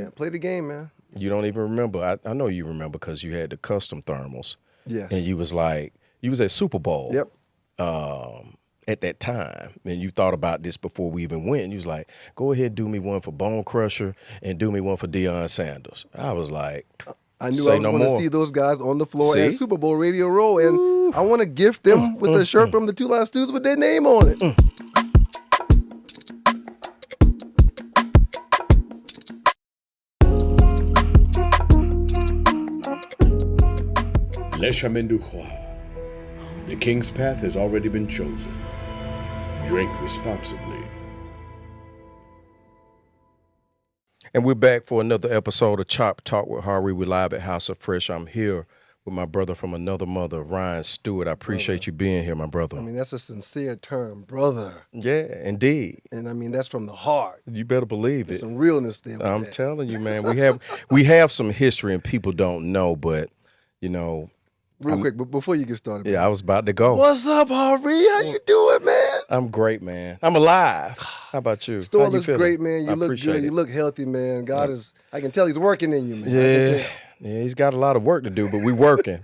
man. Play the game, man. You don't even remember. I know you remember because you had the custom thermals. Yes. And you was at Super Bowl. Yep. At that time, and you thought about this before we even went. You was like, go ahead, do me one for Bone Crusher and do me one for Deion Sanders. I was like, I knew I was going to see those guys on the floor at Super Bowl Radio Row, and I want to gift them with a shirt from the Two Live Stews with their name on it. Le chemin du roi. The king's path has already been chosen. Drink responsibly. And we're back for another episode of Chop Talk with Harie. We're live at House of Fresh. I'm here with my brother from another mother, Ryan Stewart. I appreciate you being here, my brother. I mean, that's a sincere term, brother. Yeah, indeed. And I mean, that's from the heart. You better believe There's it. some realness there. I'm telling you, man. We have some history and people don't know, but you know. Real quick, but before you get started. Yeah, I was about to go. What's up, Harie? How you doing, man? I'm great, man. I'm alive. How about you? Still looks great, man. You look good. It. You look healthy, man. God is, I can tell he's working in you, man. Yeah, he's got a lot of work to do, but we working.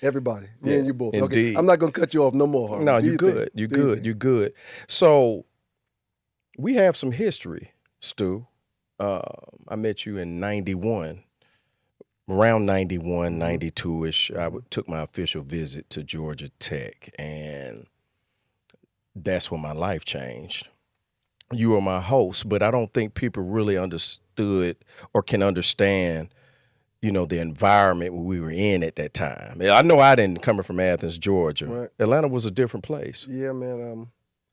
Everybody, me and you both. Indeed. Okay, I'm not going to cut you off no more, Harie. No, you're good. You're good. You're good. So we have some history, Stu. I met you in 91. Around 91, 92-ish, I took my official visit to Georgia Tech, and that's when my life changed. You were my host, but I don't think people really understood or can understand, you know, the environment we were in at that time. I know I didn't, coming from Athens, Georgia. Right. Atlanta was a different place. Yeah, man.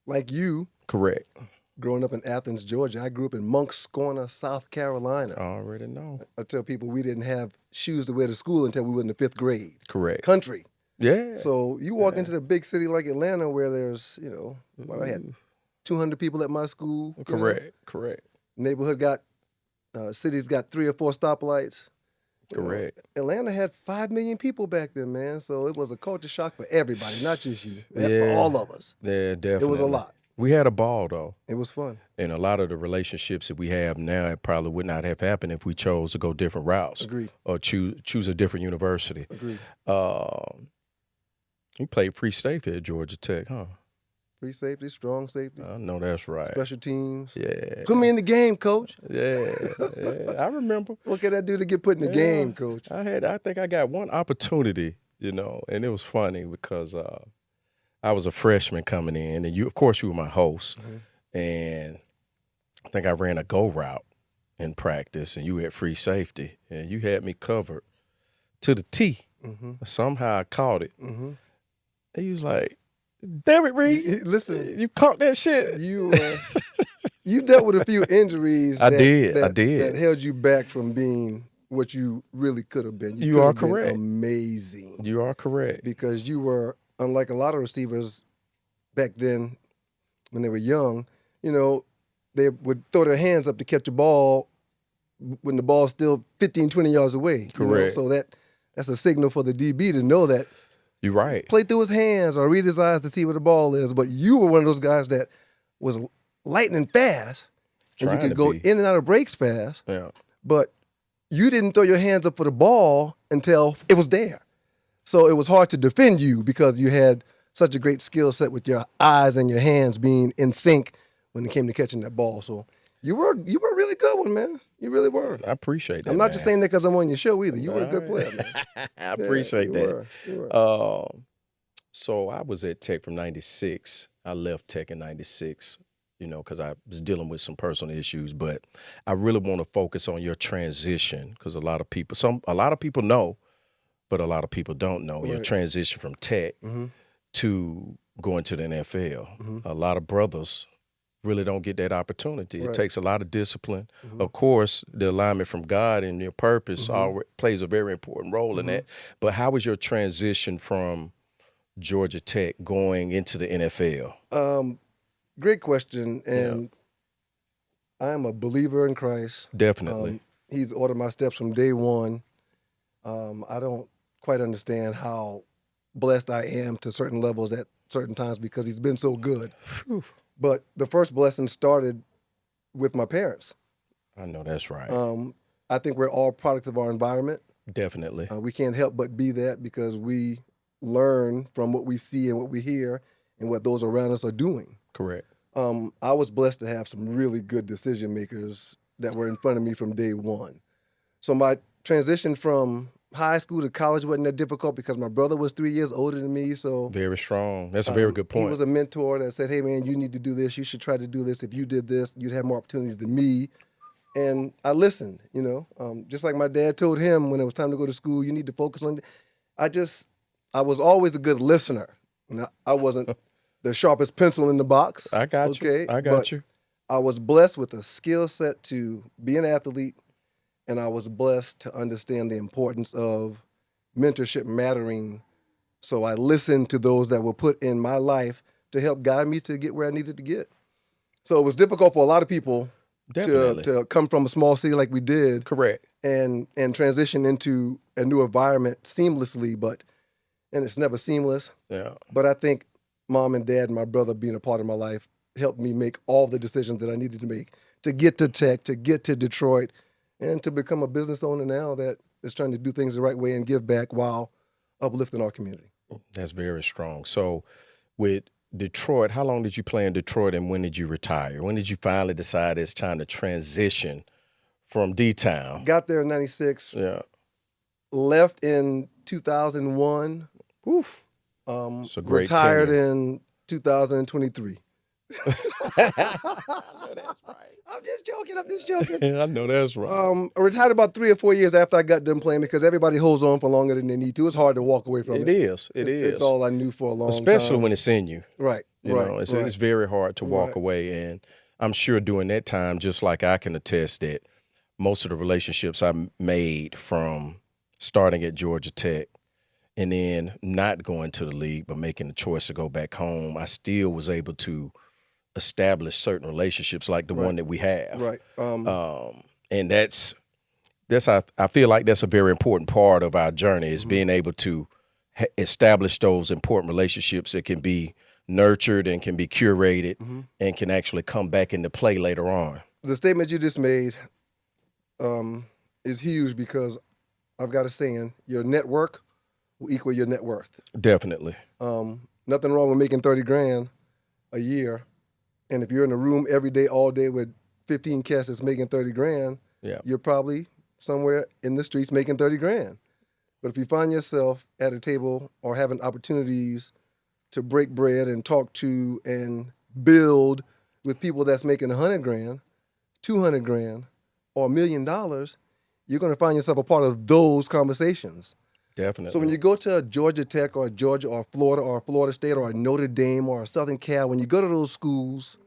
Like you. Correct. Growing up in Athens, Georgia, I grew up in Moncks Corner, South Carolina. I already know. I tell people we didn't have shoes to wear to school until we were in the 5th grade. Correct. Country. Yeah. So you walk into the big city like Atlanta where there's, you know, I had 200 people at my school. Correct. Neighborhood cities got 3 or 4 stoplights. Correct. Atlanta had 5 million people back then, man. So it was a culture shock for everybody, not just you. For all of us. Yeah, definitely. It was a lot. We had a ball, though. It was fun. And a lot of the relationships that we have now, it probably would not have happened if we chose to go different routes. Agreed. Or choose a different university. Agreed. You played free safety at Georgia Tech, huh? Free safety, strong safety. I know that's right. Special teams. Yeah. Put me in the game, coach. Yeah. I remember. What can I do to get put in the game, coach? I think I got one opportunity, you know, and it was funny because I was a freshman coming in, and of course, you were my host, and I think I ran a go route in practice, and you had free safety, and you had me covered to the T. Somehow I caught it. And you was like, damn it, Reed. Listen. You caught that shit. You dealt with a few injuries I did. That held you back from being what you really could have been. You are correct. Amazing. You are correct. Because you were, unlike a lot of receivers back then when they were young, you know, they would throw their hands up to catch a ball when the ball's still 15, 20 yards away. Correct. You know? So that's a signal for the DB to know that. You're right. Play through his hands or read his eyes to see where the ball is. But you were one of those guys that was lightning fast, and you could go in and out of breaks fast. Yeah. But you didn't throw your hands up for the ball until it was there. So it was hard to defend you because you had such a great skill set with your eyes and your hands being in sync when it came to catching that ball. So you were a really good one, man. You really were. I appreciate that. I'm not just saying that because I'm on your show either. You were a good player, man. I appreciate that. You were. So I was at Tech from 96. I left Tech in 96, you know, because I was dealing with some personal issues. But I really want to focus on your transition because a lot of people know, but a lot of people don't know your transition from Tech to going to the NFL. A lot of brothers really don't get that opportunity. It takes a lot of discipline. Of course, the alignment from God and your purpose plays a very important role in that. But how was your transition from Georgia Tech going into the NFL? Great question. And I'm a believer in Christ. Definitely. He's ordered my steps from day one. I don't quite understand how blessed I am to certain levels at certain times because he's been so good. Whew. But the first blessing started with my parents. I know that's right. I think we're all products of our environment. Definitely. We can't help but be that because we learn from what we see and what we hear and what those around us are doing. Correct. I was blessed to have some really good decision makers that were in front of me from day one. So my transition from high school to college wasn't that difficult because my brother was 3 years older than me. So Very strong. That's a very good point. He was a mentor that said, hey, man, you need to do this. You should try to do this. If you did this, you'd have more opportunities than me. And I listened, just like my dad told him when it was time to go to school, you need to focus on. I was always a good listener. I wasn't the sharpest pencil in the box. I got you. I got you. I was blessed with a skill set to be an athlete, and I was blessed to understand the importance of mentorship mattering. So I listened to those that were put in my life to help guide me to get where I needed to get. So it was difficult for a lot of people to come from a small city like we did. Correct. And transition into a new environment seamlessly, and it's never seamless. Yeah. But I think mom and dad and my brother being a part of my life helped me make all the decisions that I needed to make to get to Tech, to get to Detroit, and to become a business owner now that is trying to do things the right way and give back while uplifting our community. That's very strong. So with Detroit, how long did you play in Detroit and when did you retire? When did you finally decide it's time to transition from D-Town? Got there in 96. Yeah. Left in 2001. Oof. It's a great retired tenure. in 2023. I know that's right. I'm just joking. I know that's right. I retired about 3 or 4 years after I got done playing because everybody holds on for longer than they need to. It's hard to walk away from it. It is. It's all I knew for a long time. Especially when it's in you. Right. You know, it's very hard to walk away. And I'm sure during that time, just like I can attest that most of the relationships I made from starting at Georgia Tech and then not going to the league but making the choice to go back home, I still was able to establish certain relationships like the one that we have. Right. And that's I feel like that's a very important part of our journey is being able to establish those important relationships that can be nurtured and can be curated and can actually come back into play later on. The statement you just made is huge because I've got a saying, your network will equal your net worth. Definitely. Nothing wrong with making $30,000 a year. And if you're in a room every day, all day with 15 cats that's making $30,000, you're probably somewhere in the streets making $30,000. But if you find yourself at a table or having opportunities to break bread and talk to and build with people that's making $100,000, $200,000, or $1 million, you're going to find yourself a part of those conversations. Definitely. So when you go to a Georgia Tech or Georgia or Florida State or a Notre Dame or a Southern Cal, when you go to those schools,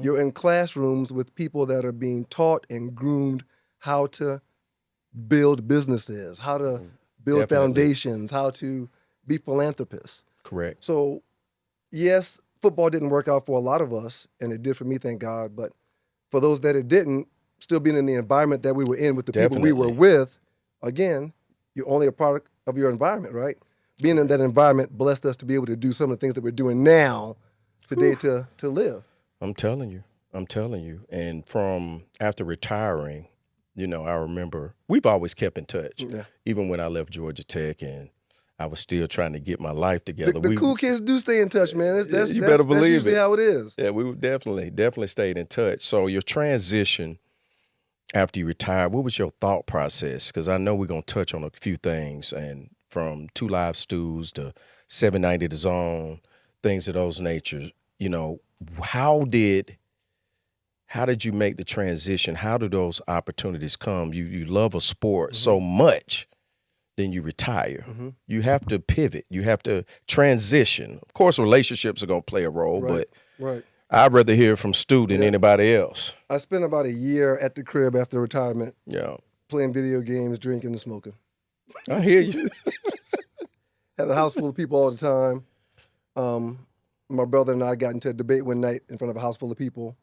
you're in classrooms with people that are being taught and groomed how to build businesses, how to build foundations, how to be philanthropists. Correct. So, yes, football didn't work out for a lot of us, and it did for me, thank God. But for those that it didn't, still being in the environment that we were in with the people we were with, again, you're only a product of your environment, right? Being in that environment blessed us to be able to do some of the things that we're doing now today to live. I'm telling you. And from after retiring, I remember we've always kept in touch. Yeah. Even when I left Georgia Tech and I was still trying to get my life together. The cool kids do stay in touch, man. You better believe that's usually how it is. Yeah, we definitely stayed in touch. So your transition after you retired, what was your thought process? Because I know we're going to touch on a few things, and from 2 Live Stews to 790 The Zone, things of those natures. How did you make the transition? How do those opportunities come? You love a sport so much, then you retire. You have to pivot. You have to transition. Of course, relationships are going to play a role, but I'd rather hear from Stu than anybody else. I spent about a year at the crib after retirement. Yeah. Playing video games, drinking, and smoking. I hear you. Had a house full of people all the time. My brother and I got into a debate one night in front of a house full of people.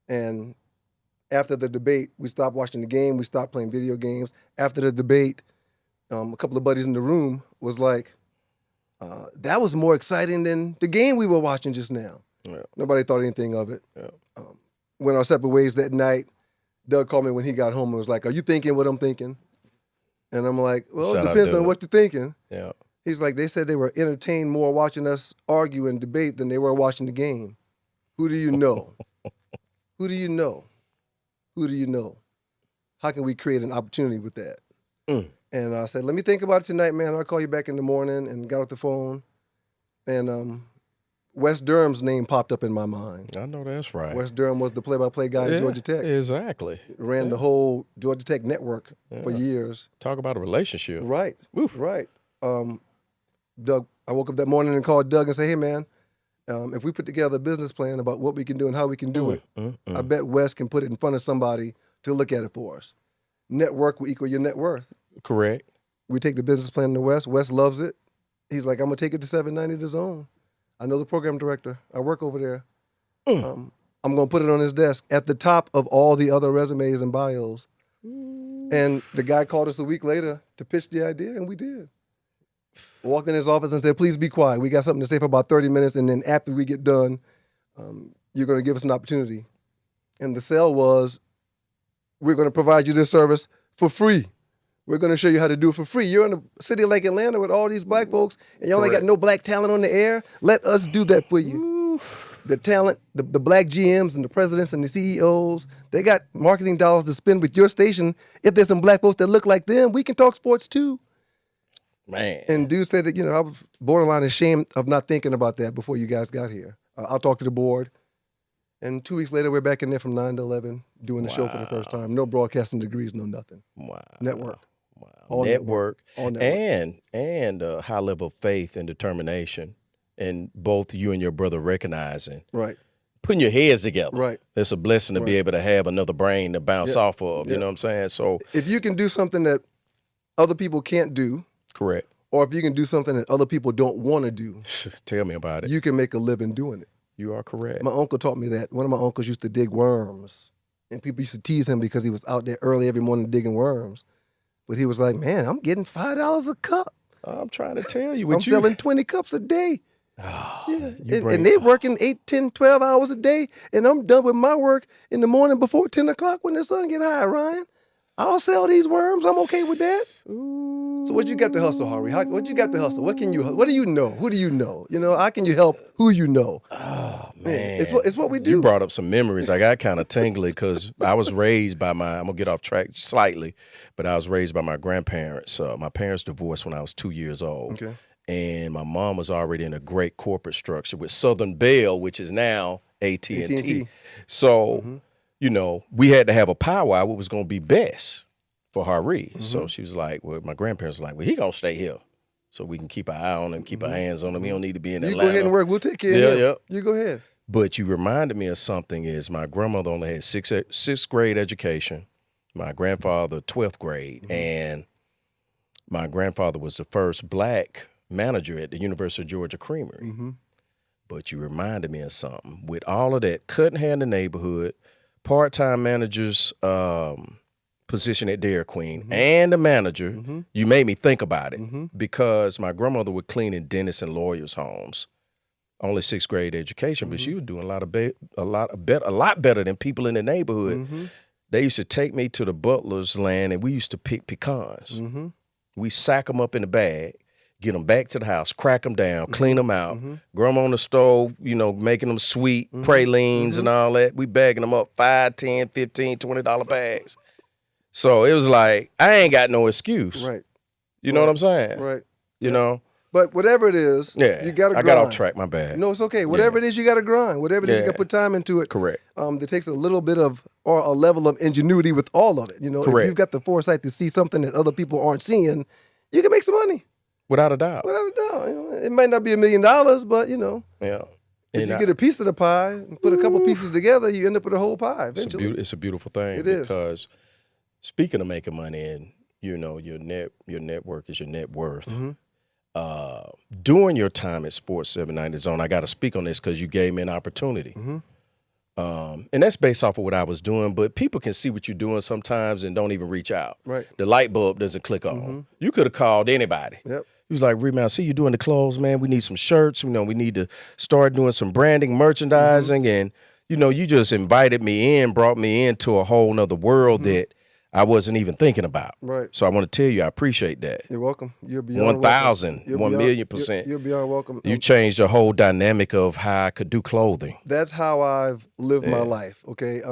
And after the debate, we stopped watching the game. We stopped playing video games. After the debate, a couple of buddies in the room was like, that was more exciting than the game we were watching just now. Yeah. Nobody thought anything of it. Yeah. Went our separate ways that night, Doug called me when he got home and was like, "Are you thinking what I'm thinking?" And I'm like, "Well, Shout it out, depends on Doug. what you're thinking." Yeah. He's like, "They said they were entertained more watching us argue and debate than they were watching the game. Who do you know? Who do you know? Who do you know? How can we create an opportunity with that?" And I said, "Let me think about it tonight, man. I'll call you back in the morning." And got off the phone. And Wes Durham's name popped up in my mind. I know that's right. Wes Durham was the play-by-play guy at Georgia Tech. Exactly. Ran the whole Georgia Tech network for years. Talk about a relationship. Right. Oof. Right. Doug, I woke up that morning and called Doug and said, "Hey, man, if we put together a business plan about what we can do and how we can do it, I bet Wes can put it in front of somebody to look at it for us. Network will equal your net worth." Correct. We take the business plan to Wes. Wes loves it. He's like, "I'm going to take it to 790 The Zone. I know the program director. I work over there. I'm going to put it on his desk at the top of all the other resumes and bios." And the guy called us a week later to pitch the idea, and we did. Walked in his office and said, "Please be quiet. We got something to say for about 30 minutes, and then after we get done, you're going to give us an opportunity." And the sell was, "We're going to provide you this service for free. We're going to show you how to do it for free. You're in a city like Atlanta with all these black folks, and you only got no black talent on the air. Let us do that for you." The talent, the black GMs and the presidents and the CEOs, they got marketing dollars to spend with your station. If there's some black folks that look like them, we can talk sports too. Man. And dude said that, I was borderline ashamed of not thinking about that before you guys got here. I'll talk to the board. And 2 weeks later, we're back in there from 9 to 11 doing the show for the first time. No broadcasting degrees, no nothing. Wow. Network. Wow. All network. All network. And a high level of faith and determination. And both you and your brother recognizing. Right. Putting your heads together. Right. It's a blessing to be able to have another brain to bounce off of. You know what I'm saying? So if you can do something that other people can't do. Correct. Or if you can do something that other people don't want to do. Tell me about it. You can make a living doing it. You are correct. My uncle taught me that. One of my uncles used to dig worms. And people used to tease him because he was out there early every morning digging worms. But he was like, "Man, I'm getting $5 a cup. I'm trying to tell you. I'm selling 20 cups a day." Oh, yeah. And they working 8, 10, 12 hours a day. And I'm done with my work in the morning before 10 o'clock when the sun get high, Ryan. I'll sell these worms. I'm okay with that. Ooh. So what you got to hustle, Harie? What you got to hustle? What do you know? Who do you know? How can you help who you know? Oh, man. It's what we do. You brought up some memories. I got kind of tingly because I was raised by I'm going to get off track slightly, but I was raised by my grandparents. My parents divorced when I was 2 years old. Okay. And my mom was already in a great corporate structure with Southern Bell, which is now AT&T. So, we had to have a powwow what was going to be best for Harie. So she was like, my grandparents were like, "Well, he going to stay here so we can keep an eye on him, keep our hands on him. He don't need to be in Atlanta. You go ahead and work. We'll take care of him. Yeah. You go ahead. But you reminded me of something is my grandmother only had sixth grade education, my grandfather 12th grade, and my grandfather was the first black manager at the University of Georgia Creamery. But you reminded me of something. With all of that cutting hair in the neighborhood, part-time manager's position at Dairy Queen, and the manager, you made me think about it because my grandmother would clean in dentists and lawyers' homes. Only sixth grade education, but she was doing a lot better than people in the neighborhood. They used to take me to the butler's land, and we used to pick pecans. We sack them up in a bag, get them back to the house, crack them down, clean them out, grow them on the stove, making them sweet, pralines and all that. We bagging them up $5, $10, $15, $20 bags. So it was like, I ain't got no excuse. Right. You know what I'm saying? Right. You know? But whatever it is, you got to grind. I got off track, my bad. No, it's okay. Whatever it is, you got to grind. Whatever it is, you got to put time into it. Correct. That takes a little bit of, or a level of ingenuity with all of it. Correct. If you've got the foresight to see something that other people aren't seeing, you can make some money. Without a doubt. Without a doubt. It might not be $1 million, but, Yeah. If you get a piece of the pie and put a couple pieces together, you end up with a whole pie eventually. It's a beautiful thing. It is. Because speaking of making money and, your network is your net worth. During your time at Sports 790 Zone, I got to speak on this because you gave me an opportunity. And that's based off of what I was doing, but people can see what you're doing sometimes and don't even reach out. Right. The light bulb doesn't click on. You could have called anybody. Yep. He was like, "Reman, I see you doing the clothes, man. We need some shirts. We need to start doing some branding, merchandising." And you just invited me in, brought me into a whole nother world that I wasn't even thinking about. Right. So I want to tell you, I appreciate that. You're welcome. You're beyond 1,000, welcome. 1,000,000%. You're beyond welcome. You changed the whole dynamic of how I could do clothing. That's how I've lived my life. Okay.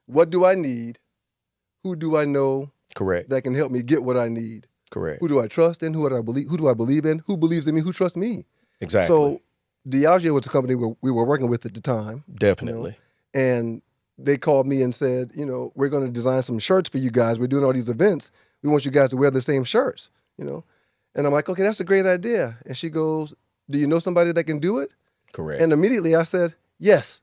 What do I need? Who do I know? Correct. That can help me get what I need? Correct. Who do I trust in? Who do I believe? Who do I believe in? Who believes in me? Who trusts me? Exactly. So Diageo was a company we were working with at the time. Definitely. And they called me and said, we're going to design some shirts for you guys. We're doing all these events. We want you guys to wear the same shirts, And I'm like, okay, that's a great idea. And she goes, do you know somebody that can do it? Correct. And immediately I said, yes.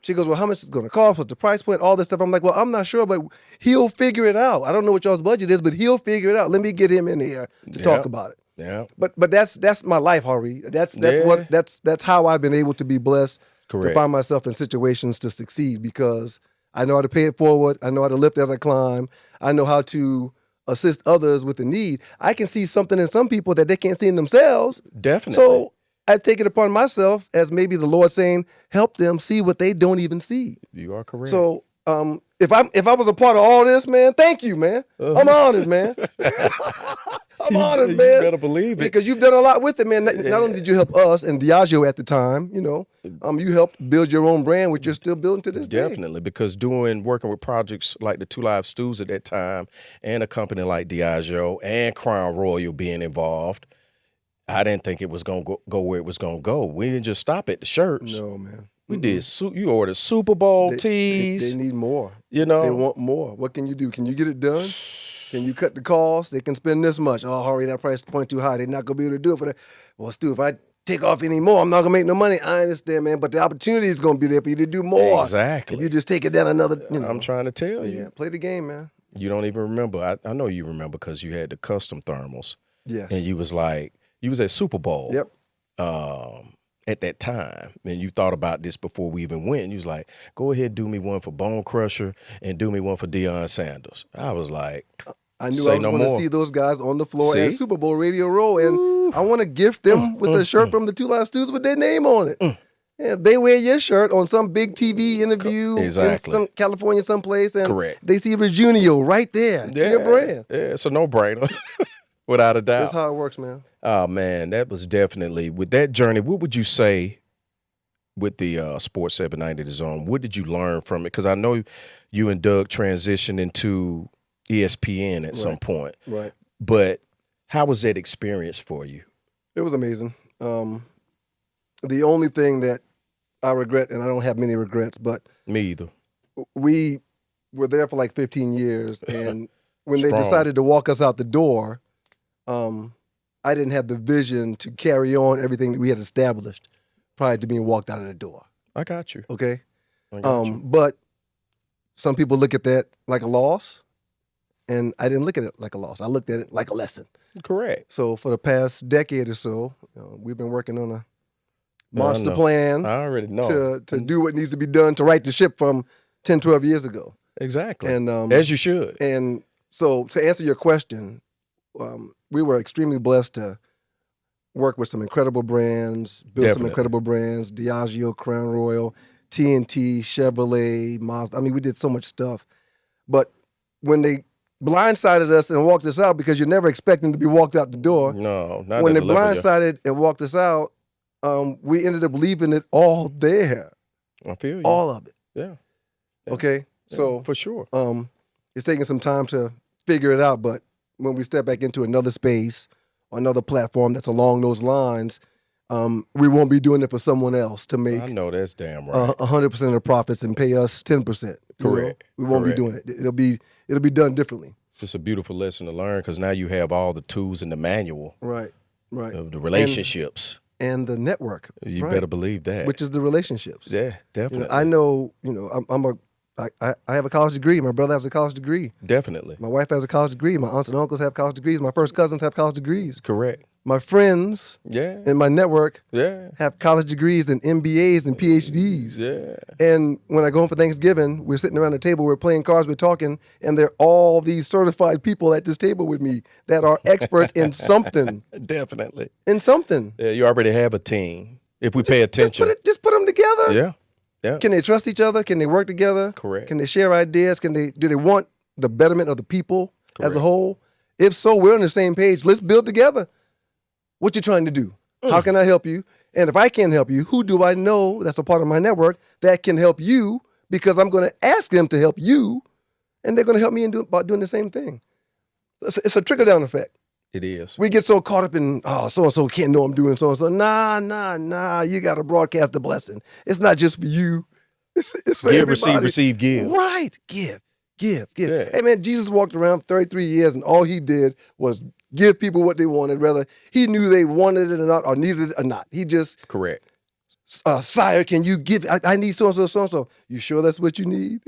She goes, well, how much is it going to cost? What's the price point? All this stuff. I'm like, well, I'm not sure, but he'll figure it out. I don't know what y'all's budget is, but he'll figure it out. Let me get him in here to talk about it. Yeah. But that's my life, Harie. That's how I've been able to be blessed to find myself in situations to succeed, because I know how to pay it forward. I know how to lift as I climb. I know how to assist others with the need. I can see something in some people that they can't see in themselves. Definitely. So I take it upon myself as maybe the Lord saying, help them see what they don't even see. You are correct. So if I was a part of all this, man, thank you, man. I'm honored, man. I'm honored, man. You better believe it. Because you've done a lot with it, man. Not only did you help us and Diageo at the time, you helped build your own brand, which you're still building to this day. Definitely, because working with projects like the Two Live Stews at that time, and a company like Diageo and Crown Royal being involved, I didn't think it was going to go where it was going to go. We didn't just stop at the shirts. No, man. We did. You ordered Super Bowl tees. They need more. They want more. What can you do? Can you get it done? Can you cut the cost? They can spend this much. Oh, Harie, that price point too high. They're not going to be able to do it for that. Well, Stu, if I take off any more, I'm not going to make no money. I understand, man. But the opportunity is going to be there for you to do more. Exactly. If you just take it down another, I'm trying to tell you. Yeah, play the game, man. You don't even remember. I know you remember because you had the custom thermals. Yes. And you was at Super Bowl. Yep. At that time, and you thought about this before we even went, and you was like, go ahead, do me one for Bone Crusher and do me one for Deion Sanders. I was like, I knew I was going to see those guys on the floor at Super Bowl Radio Row, and I want to gift them with a shirt from the Two Live Stews with their name on it. Yeah, they wear your shirt on some big TV interview in some California someplace, and they see Regunio right there. Yeah, your brand. Yeah, it's a no-brainer. Without a doubt. That's how it works, man. Oh, man, that was definitely, with that journey, what would you say with the Sports 790 The Zone? What did you learn from it? Because I know you and Doug transitioned into ESPN at some point. Right. But how was that experience for you? It was amazing. The only thing that I regret, and I don't have many regrets, but me either. We were there for like 15 years, and when they decided to walk us out the door, I didn't have the vision to carry on everything that we had established prior to being walked out of the door. I got you. Okay? I got you. But some people look at that like a loss, and I didn't look at it like a loss. I looked at it like a lesson. Correct. So for the past decade or so, we've been working on a monster plan. I already know. To do what needs to be done to right the ship from 10, 12 years ago. Exactly. And as you should. And so to answer your question, we were extremely blessed to work with some incredible brands, build some incredible brands, Diageo, Crown Royal, TNT, Chevrolet, Mazda. I mean, we did so much stuff. But when they blindsided us and walked us out, because you're never expecting to be walked out the door. No, not when they blindsided and walked us out, we ended up leaving it all there. I feel you. All of it. Yeah. Okay? Yeah, so for sure. It's taking some time to figure it out, but when we step back into another space or another platform that's along those lines, we won't be doing it for someone else to make. I know that's damn right. 100% of the profits and pay us 10%. Correct. We won't be doing it. It'll be done differently. It's a beautiful lesson to learn, because now you have all the tools in the manual. Right. Of the relationships. And the network. You better believe that. Which is the relationships. Yeah, definitely. I know, I have a college degree. My brother has a college degree. Definitely. My wife has a college degree. My aunts and uncles have college degrees. My first cousins have college degrees. Correct. My friends in my network have college degrees and MBAs and PhDs. Yeah. And when I go home for Thanksgiving, we're sitting around the table, we're playing cards, we're talking, and they're all these certified people at this table with me that are experts in something. Definitely. In something. Yeah, you already have a team if we pay attention. Just put them together. Yeah. Yeah. Can they trust each other? Can they work together? Correct. Can they share ideas? Do they want the betterment of the people as a Correct. whole? If so, we're on the same page. Let's build together. What you trying to do? How can I help you? And if I can't help you, who do I know that's a part of my network that can help you? Because I'm going to ask them to help you, and they're going to help me about doing the same thing. It's a trickle-down effect. It is. We get so caught up in, so-and-so can't know I'm doing so-and-so. Nah. You got to broadcast the blessing. It's not just for you. It's for Give, everybody. receive, give. Right. Give. Yeah. Hey, man, Jesus walked around 33 years, and all he did was give people what they wanted, whether he knew they wanted it or not, or needed it or not. He just, Correct. Sire, can you give? I need so-and-so, so-and-so. You sure that's what you need?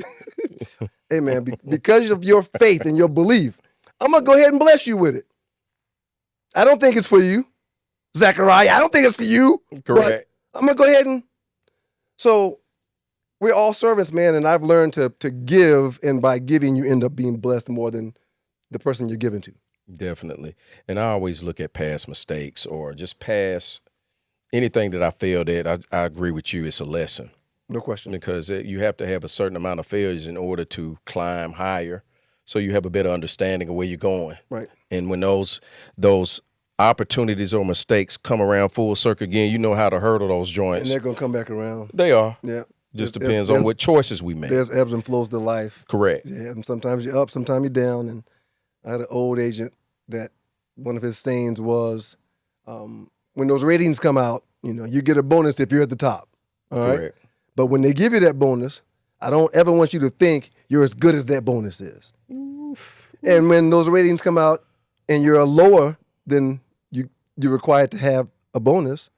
Hey, man, because of your faith and your belief, I'm going to go ahead and bless you with it. I don't think it's for you, Zechariah. I don't think it's for you. Correct. I'm going to go ahead and... So we're all servants, man, and I've learned to give, and by giving, you end up being blessed more than the person you're giving to. Definitely. And I always look at past mistakes or just past anything that I failed at. I agree with you. It's a lesson. No question. Because you have to have a certain amount of failures in order to climb higher, so you have a better understanding of where you're going. Right. And when those opportunities or mistakes come around full circle again, you know how to hurdle those joints. And they're going to come back around. They are. Yeah. Just depends on what choices we make. There's ebbs and flows to life. Correct. Yeah, and sometimes you're up, sometimes you're down. And I had an old agent that one of his sayings was, when those ratings come out, you get a bonus if you're at the top. All right. Correct. But when they give you that bonus, I don't ever want you to think you're as good as that bonus is. And when those ratings come out and you're lower than you're required to have a bonus,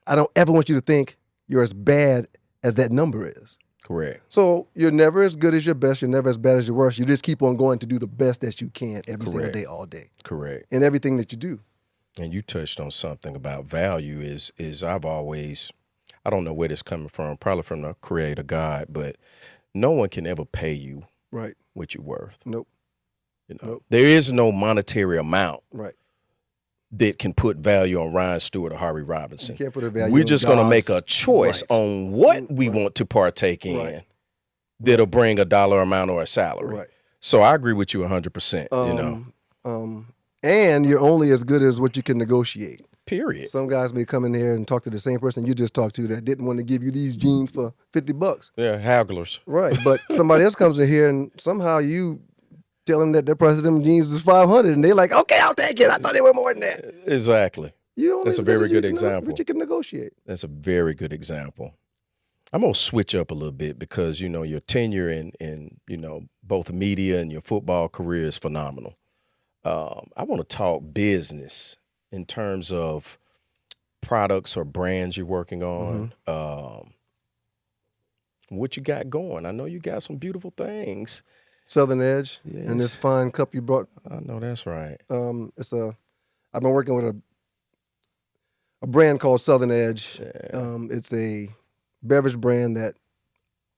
I don't ever want you to think you're as bad as that number is. Correct. So you're never as good as your best. You're never as bad as your worst. You just keep on going to do the best that you can every single day, all day. Correct. In everything that you do. And you touched on something about value is I've always, I don't know where this coming from, probably from the creator God, but no one can ever pay you Right. what you're worth. Nope. Nope. There is no monetary amount Right. that can put value on Ryan Stewart or Harie Robinson. You can't put a value We're on just going to God's- make a choice Right. on what we want to partake in Right. that'll bring a dollar amount or a salary. Right. So I agree with you 100%, And you're only as good as what you can negotiate. period. Some guys may come in here and talk to the same person you just talked to that didn't want to give you these jeans for $50. Yeah, hagglers. Right. But somebody else comes in here and somehow you tell them that their price of them jeans is $500 and they're like, okay, I'll take it. I thought they were more than that. Exactly. You only That's a as good very as you good can example. What you can negotiate. That's a very good example. I'm going to switch up a little bit because, your tenure in both media and your football career is phenomenal. I want to talk business in terms of products or brands you're working on. What you got going? I know you got some beautiful things. Southern Edge Yes. and this fine cup you brought. I know that's right. I've been working with a brand called Southern Edge. Yeah. It's a beverage brand that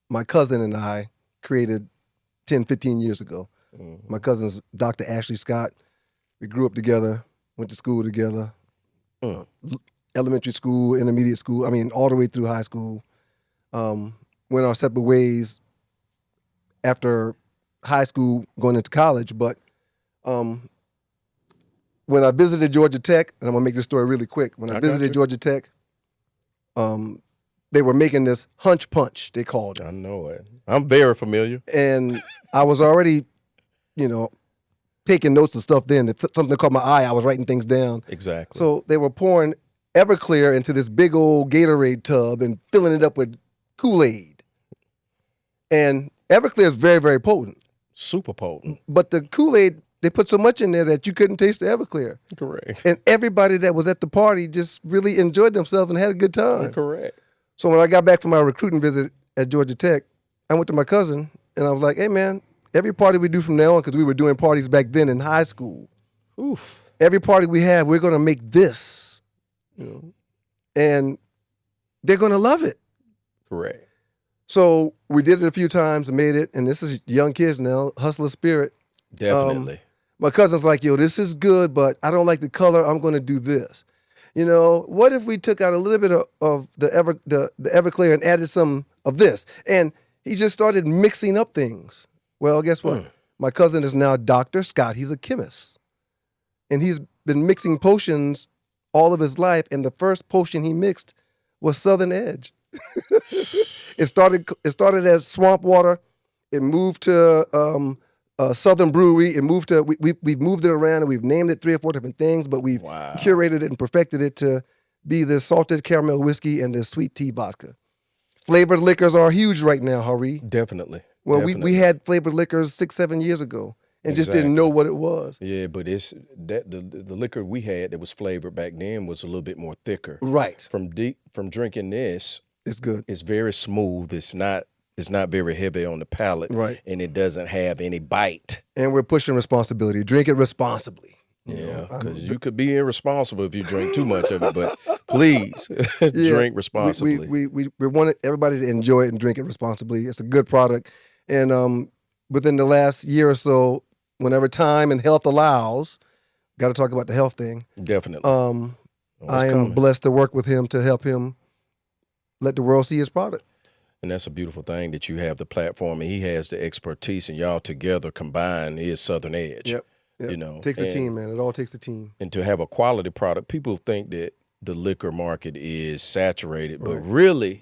my cousin and I created 10, 15 years ago. My cousin's Dr. Ashley Scott. We grew up together, went to school together, elementary school, intermediate school, all the way through high school. Went our separate ways after high school, going into college. But when I visited Georgia Tech, and I'm going to make this story really quick. When I visited Georgia Tech, they were making this hunch punch, they called it. I know it. I'm very familiar. And I was already, taking notes of stuff then. If something caught my eye, I was writing things down. Exactly. So they were pouring Everclear into this big old Gatorade tub and filling it up with Kool-Aid. And Everclear is very, very potent. Super potent. But the Kool-Aid, they put so much in there that you couldn't taste the Everclear. Correct. And everybody that was at the party just really enjoyed themselves and had a good time. Correct. So when I got back from my recruiting visit at Georgia Tech, I went to my cousin and I was like, hey man, every party we do from now on, because we were doing parties back then in high school. Oof. Every party we have, we're going to make this. And they're going to love it. Correct. So we did it a few times and made it. And this is young kids now, hustler spirit. Definitely. My cousin's like, yo, this is good, but I don't like the color. I'm going to do this. What if we took out a little bit of the Everclear and added some of this. And he just started mixing up things. Well, guess what? My cousin is now Dr. Scott. He's a chemist. And he's been mixing potions all of his life. And the first potion he mixed was Southern Edge. It started as swamp water. It moved to Southern Brewery. It moved to we've moved it around and we've named it 3 or 4 different things, but we've curated it and perfected it to be the salted caramel whiskey and the sweet tea vodka. Flavored liquors are huge right now, Harie. Definitely. Well, we had flavored liquors 6-7 years ago and just didn't know what it was. Yeah, but it's that the liquor we had that was flavored back then was a little bit more thicker. Right. From drinking this, it's good. It's very smooth. It's not very heavy on the palate. Right. And it doesn't have any bite. And we're pushing responsibility. Drink it responsibly. Yeah, because you could be irresponsible if you drink too much of it, but please drink responsibly. We want everybody to enjoy it and drink it responsibly. It's a good product. And within the last year or so, whenever time and health allows, got to talk about the health thing. Definitely. I am blessed to work with him to help him let the world see his product. And that's a beautiful thing that you have the platform and he has the expertise and y'all together combined is Southern Edge. Yep. You know, takes a team, man. It all takes a team. And to have a quality product, people think that the liquor market is saturated, but really,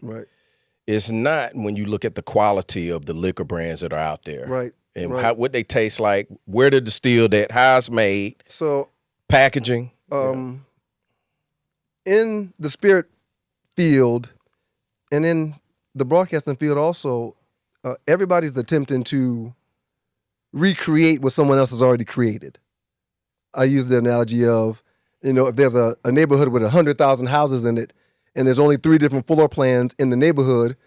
it's not when you look at the quality of the liquor brands that are out there. Right. And what they taste like, where they're distilled at, how it's made, so packaging. In the spirit field and in the broadcasting field also, everybody's attempting to recreate what someone else has already created. I use the analogy of, if there's a neighborhood with 100,000 houses in it and there's only 3 different floor plans in the neighborhood,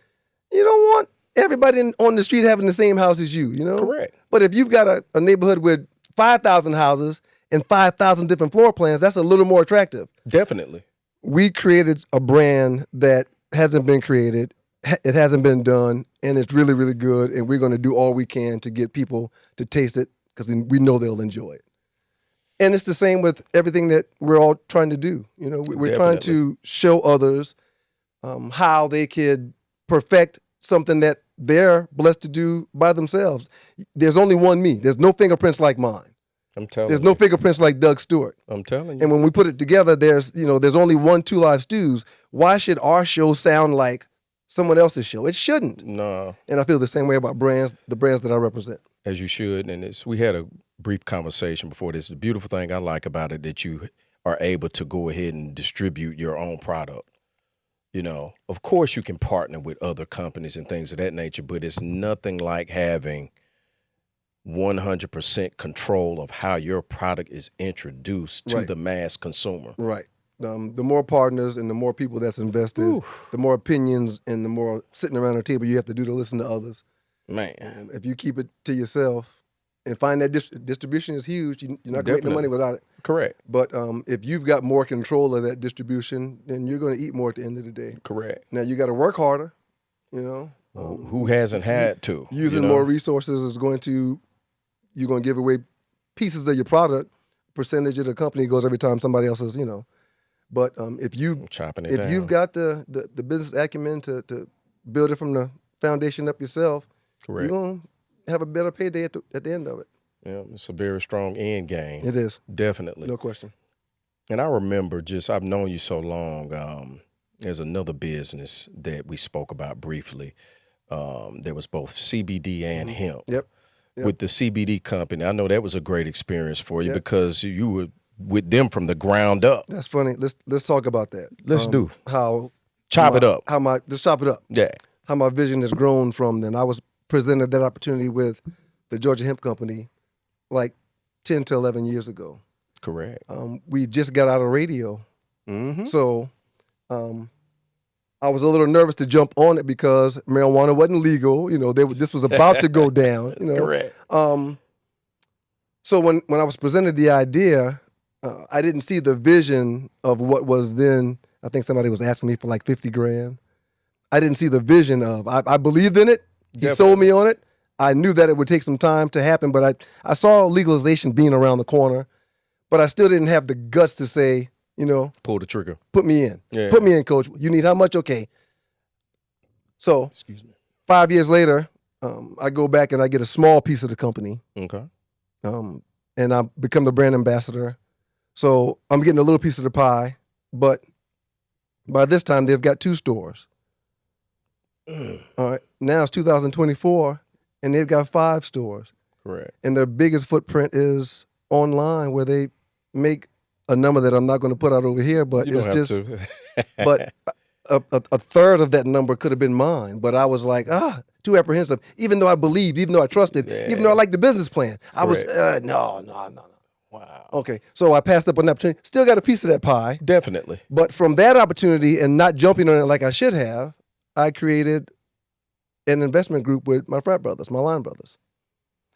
you don't want everybody on the street having the same house as you, Correct. But if you've got a neighborhood with 5,000 houses and 5,000 different floor plans, that's a little more attractive. Definitely. We created a brand that hasn't been created. It hasn't been done, and it's really, really good, and we're going to do all we can to get people to taste it because we know they'll enjoy it. And it's the same with everything that we're all trying to do. We're trying to show others how they could perfect something that they're blessed to do by themselves. There's only one me. There's no fingerprints like mine. I'm telling There's you. no fingerprints like Doug Stewart. I'm telling you. And when we put it together, there's only 1 Two Live Stews. Why should our show sound like someone else's show? It shouldn't. No. And I feel the same way about the brands that I represent. As you should. And we had a brief conversation before this. The beautiful thing I like about it that you are able to go ahead and distribute your own product. Of course you can partner with other companies and things of that nature, but it's nothing like having 100% control of how your product is introduced to the mass consumer. Right. The more partners and the more people that's invested, the more opinions and the more sitting around the table you have to do to listen to others. Man. And if you keep it to yourself and find that distribution is huge, you're not going to make no money without it. Correct. But if you've got more control of that distribution, then you're going to eat more at the end of the day. Correct. Now, you got to work harder, who hasn't had to? Using more resources is you're going to give away pieces of your product. Percentage of the company goes every time somebody else is, But if you've got the business acumen to build it from the foundation up yourself, correct, you're going to have a better payday at the end of it. Yeah, it's a very strong end game. It is. Definitely. No question. And I remember I've known you so long, there's another business that we spoke about briefly. There was both CBD and hemp. Yep. With the CBD company, I know that was a great experience for you because you were with them from the ground up. That's funny. Let's talk about that. Let's do. How chop it up. Let's chop it up. Yeah. How my vision has grown from then. I was presented that opportunity with the Georgia Hemp Company like 10 to 11 years ago. Correct. We just got out of radio. Mm-hmm. So I was a little nervous to jump on it because marijuana wasn't legal. This was about to go down. Correct. So when I was presented the idea, I didn't see the vision of what was then. I think somebody was asking me for like $50,000. I didn't see the vision of. I believed in it. He sold me on it. I knew that it would take some time to happen, but I saw legalization being around the corner, but I still didn't have the guts to say, pull the trigger. Put me in. Yeah. Put me in, coach. You need how much? Okay. So Excuse me. 5 years later, I go back and I get a small piece of the company, Okay. and I become the brand ambassador. So I'm getting a little piece of the pie, but by this time they've got 2 stores. All right, now it's 2024, and they've got 5 stores. Correct. And their biggest footprint is online, where they make a number that I'm not going to put out over here, but You it's don't have just, to. but a third of that number could have been mine. But I was like, too apprehensive. Even though I believed, even though I trusted, even though I liked the business plan, I was no. Wow. Okay, so I passed up on the opportunity. Still got a piece of that pie. Definitely. But from that opportunity and not jumping on it like I should have, I created an investment group with my frat brothers, my line brothers.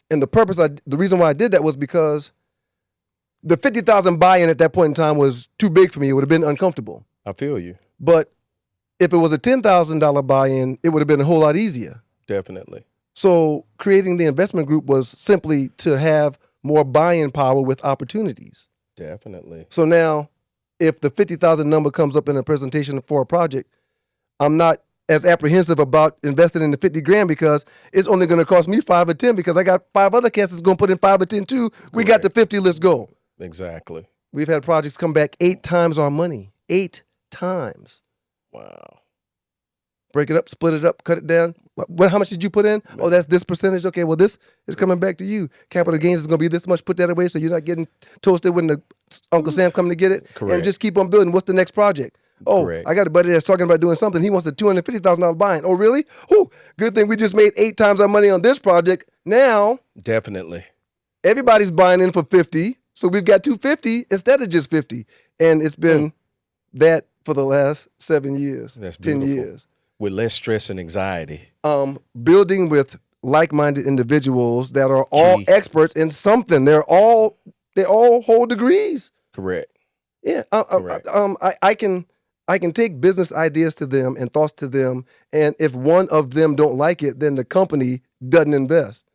And the reason why I did that was because the $50,000 buy-in at that point in time was too big for me. It would have been uncomfortable. I feel you. But if it was a $10,000 buy-in, it would have been a whole lot easier. Definitely. So creating the investment group was simply to have more buying power with opportunities. Definitely. So now, if the 50,000 number comes up in a presentation for a project, I'm not as apprehensive about investing in the 50 grand because it's only going to cost me 5 or 10 because I got 5 other cats that's going to put in 5 or 10 too. We got the 50, let's go. Exactly. We've had projects come back 8 times our money. 8 times. Wow. Break it up, split it up, cut it down. How much did you put in? Oh, that's this percentage. Okay, well, this is coming back to you. Capital gains is going to be this much. Put that away so you're not getting toasted when the Uncle Sam coming to get it. Correct. And just keep on building. What's the next project? Oh, Correct. I got a buddy that's talking about doing something. He wants a $250,000 buy-in. Oh, really? Whew, good thing we just made 8 times our money on this project. Now, Definitely. everybody's buying in for 50, so we've got 250 instead of just 50. And it's been that for the last 7 years, That's 10 beautiful. years. With less stress and anxiety. Building with like-minded individuals that are all Gee. experts in something. They all hold degrees. Correct. Yeah. Correct. I can take business ideas to them and thoughts to them, and if one of them don't like it, then the company doesn't invest.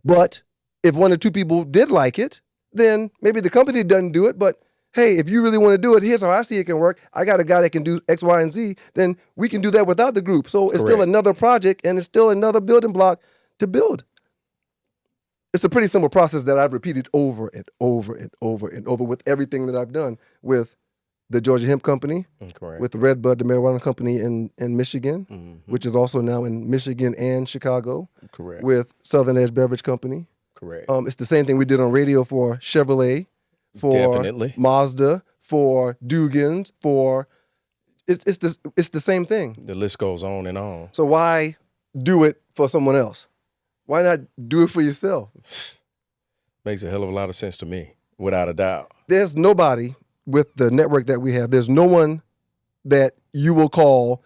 But if 1 or 2 people did like it, then maybe the company doesn't do it, but hey, if you really want to do it, here's how I see it can work. I got a guy that can do X, Y, and Z. Then we can do that without the group. So it's still Correct. another project and it's still another building block to build. It's a pretty simple process that I've repeated over and over and over and over with everything that I've done with the Georgia Hemp Company, Correct. with the Red Bud, the marijuana company in Michigan, which is also now in Michigan and Chicago, Correct. with Southern Edge Beverage Company. Correct. It's the same thing we did on radio for Chevrolet, for Definitely. Mazda, for Dugan's, for it's the same thing. The list goes on and on. So why do it for someone else? Why not do it for yourself? Makes a hell of a lot of sense to me, without a doubt. There's nobody with the network that we have. There's no one that you will call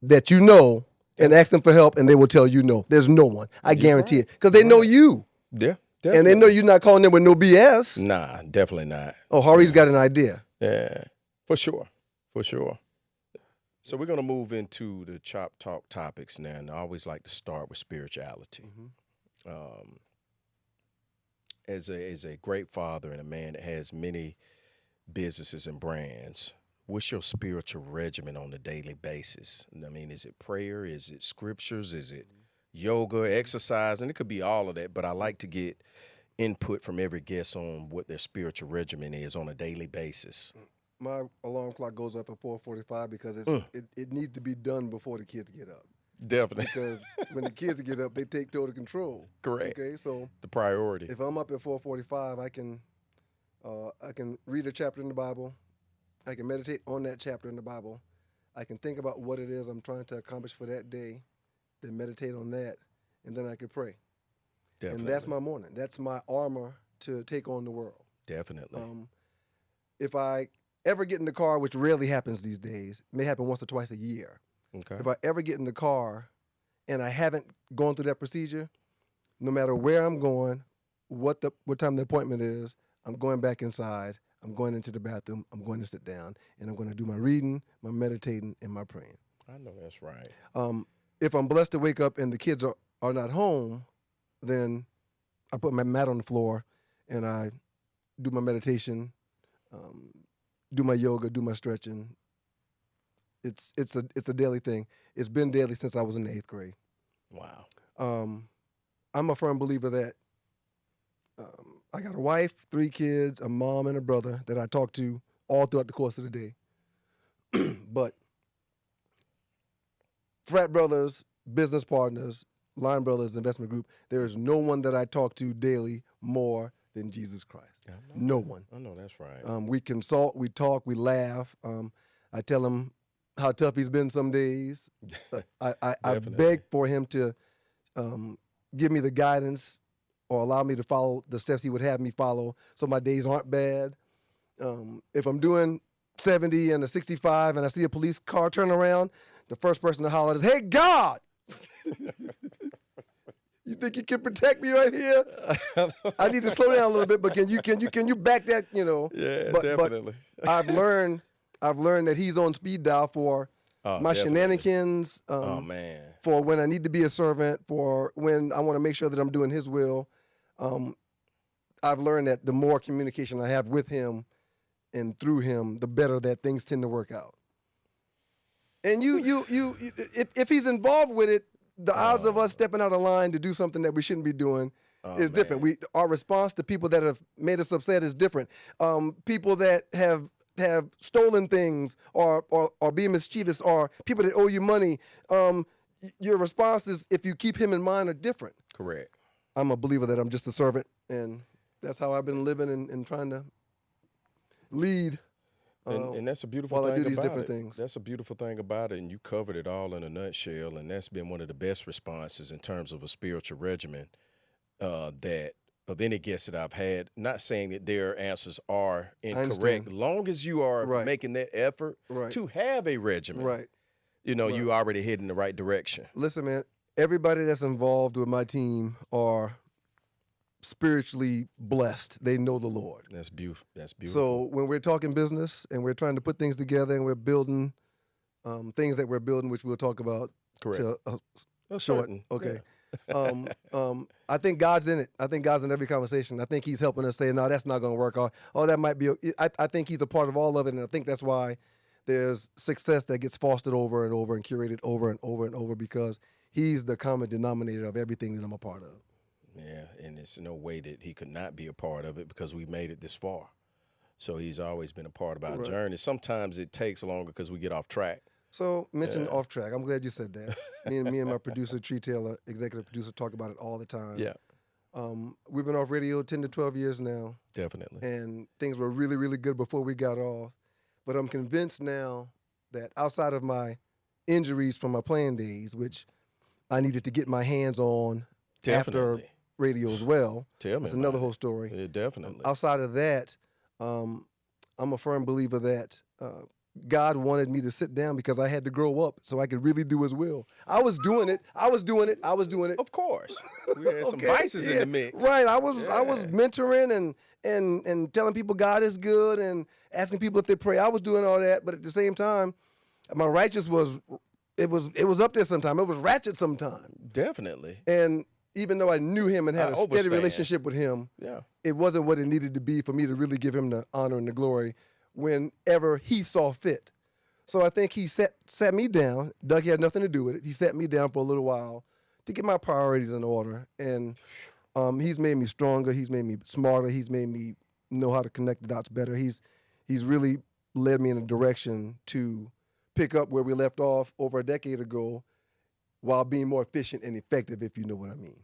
that you know and ask them for help and they will tell you no. There's no one. I guarantee it. Because they know you. Yeah. And they know you're not calling them with no BS. Nah, definitely not. Oh, Harie's got an idea. Yeah, for sure. For sure. So we're going to move into the Chop Talk topics now, and I always like to start with spirituality. As a great father and a man that has many businesses and brands, what's your spiritual regimen on a daily basis? I mean, is it prayer? Is it scriptures? Is it yoga, exercise? And it could be all of that, but I like to get input from every guest on what their spiritual regimen is on a daily basis. My alarm clock goes up at 4:45 because it needs to be done before the kids get up. Definitely. Because when the kids get up, they take total control. Correct. Okay, so The priority. if I'm up at 4:45, I can read a chapter in the Bible. I can meditate on that chapter in the Bible. I can think about what it is I'm trying to accomplish for that day, then meditate on that, and then I can pray. Definitely. And that's my morning. That's my armor to take on the world. Definitely. If I ever get in the car, which rarely happens these days, may happen once or twice a year. Okay. If I ever get in the car and I haven't gone through that procedure, no matter where I'm going, what time the appointment is, I'm going back inside, I'm going into the bathroom, I'm going to sit down, and I'm going to do my reading, my meditating, and my praying. I know that's right. If I'm blessed to wake up and the kids are not home, then I put my mat on the floor and I do my meditation, do my yoga, do my stretching, it's a daily thing. It's been daily since I was in the 8th grade. Wow. I'm a firm believer that I got a wife, 3 kids, a mom, and a brother that I talk to all throughout the course of the day. But frat brothers, business partners, line brothers, investment group, there is no one that I talk to daily more than Jesus Christ. No one. I know that's right. We consult, we talk, we laugh. I tell him how tough he's been some days. I beg for him to give me the guidance or allow me to follow the steps he would have me follow so my days aren't bad. If I'm doing 70 and a 65 and I see a police car turn around, the first person to holler is, "Hey, God! You think you can protect me right here? I need to slow down a little bit, but can you back that, you know?" Yeah, but, definitely. But I've learned that he's on speed dial for my shenanigans. Oh man. For when I need to be a servant, for when I want to make sure that I'm doing his will. I've learned that the more communication I have with him and through him, the better that things tend to work out. And if he's involved with it, the odds of us stepping out of line to do something that we shouldn't be doing is different. Our response to people that have made us upset is different. People that have stolen things or being mischievous, or people that owe you money, your responses, if you keep him in mind, are different. Correct. I'm a believer that I'm just a servant, and that's how I've been living and trying to lead. And that's a beautiful while thing I do these about different it. things. That's a beautiful thing about it, and you covered it all in a nutshell. And that's been one of the best responses in terms of a spiritual regimen that of any guest that I've had. Not saying that their answers are incorrect, long as you are making that effort to have a regimen. Right. You know, you already head in the right direction. Listen, man, everybody that's involved with my team are spiritually blessed. They know the Lord. That's beautiful. That's beautiful. So when we're talking business and we're trying to put things together and we're building things that we're building, which we'll talk about. Correct. Short. Okay. Yeah. I think God's in it. I think God's in every conversation. I think he's helping us say, no, that's not going to work. Oh, that might be. I think he's a part of all of it. And I think that's why there's success that gets fostered over and over and curated over and over and over, because he's the common denominator of everything that I'm a part of. Yeah, and it's no way that he could not be a part of it because we made it this far. So he's always been a part of our journey. Sometimes it takes longer because we get off track. So mention off track. I'm glad you said that. me and my producer, Tree Taylor, executive producer, talk about it all the time. Yeah. We've been off radio 10 to 12 years now. Definitely. And things were really, really good before we got off. But I'm convinced now that outside of my injuries from my playing days, which I needed to get my hands on after radio as well. That's another whole story. Yeah, definitely. Outside of that, I'm a firm believer that God wanted me to sit down because I had to grow up so I could really do his will. I was doing it. Of course. We had some vices in the mix. Right. I was mentoring and telling people God is good and asking people if they pray. I was doing all that, but at the same time, my righteous was up there sometime. It was ratchet sometime. Definitely. And even though I knew him and had a steady relationship with him, it wasn't what it needed to be for me to really give him the honor and the glory whenever he saw fit. So I think he sat me down. Doug had nothing to do with it. He sat me down for a little while to get my priorities in order. And he's made me stronger. He's made me smarter. He's made me know how to connect the dots better. He's really led me in a direction to pick up where we left off over a decade ago while being more efficient and effective, if you know what I mean.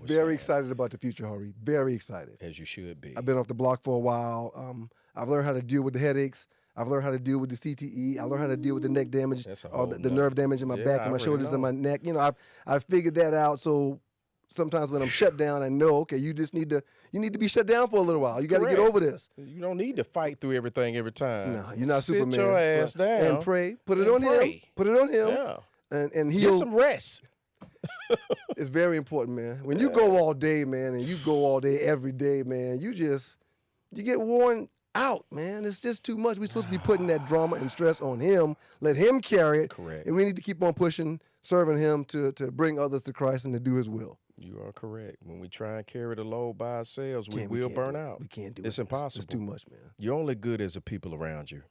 Very excited about the future, Harie. Very excited. As you should be. I've been off the block for a while. I've learned how to deal with the headaches. I've learned how to deal with the CTE. I learned how to deal with the neck damage, or the nerve damage in my back and my shoulders and my neck. You know, I've figured that out. So sometimes when I'm shut down, I know, okay, you need to be shut down for a little while. You got to get over this. You don't need to fight through everything every time. No, you're not Superman. Sit your ass down and pray. Put it on him. Put it on him. Yeah. And he'll get some rest. It's very important, man. When you go all day, man, and you go all day every day, man, you get worn out, man. It's just too much. We're supposed to be putting that drama and stress on him. Let him carry it. Correct. And we need to keep on pushing, serving him to bring others to Christ and to do his will. You are correct. When we try and carry the load by ourselves, we will burn out. We can't do it. It's impossible. It's too much, man. You're only good as the people around you.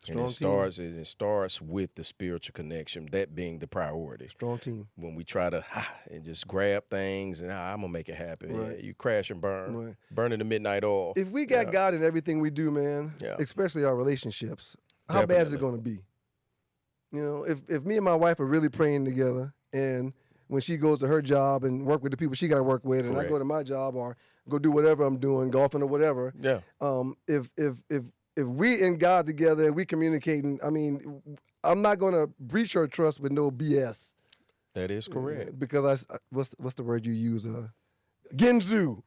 And it starts with the spiritual connection, that being the priority. Strong team. When we try to and just grab things and I'm gonna make it happen. Right. Yeah, you crash and burn. Right. Burning the midnight oil. If we got God in everything we do, man, especially our relationships, how bad is it gonna be? You know, if me and my wife are really praying together, and when she goes to her job and work with the people she got to work with, and I go to my job or go do whatever I'm doing, golfing or whatever. Yeah. If we in God together and we communicating, I mean, I'm not going to breach her trust with no BS. That is correct. Because what's the word you use? Genzu.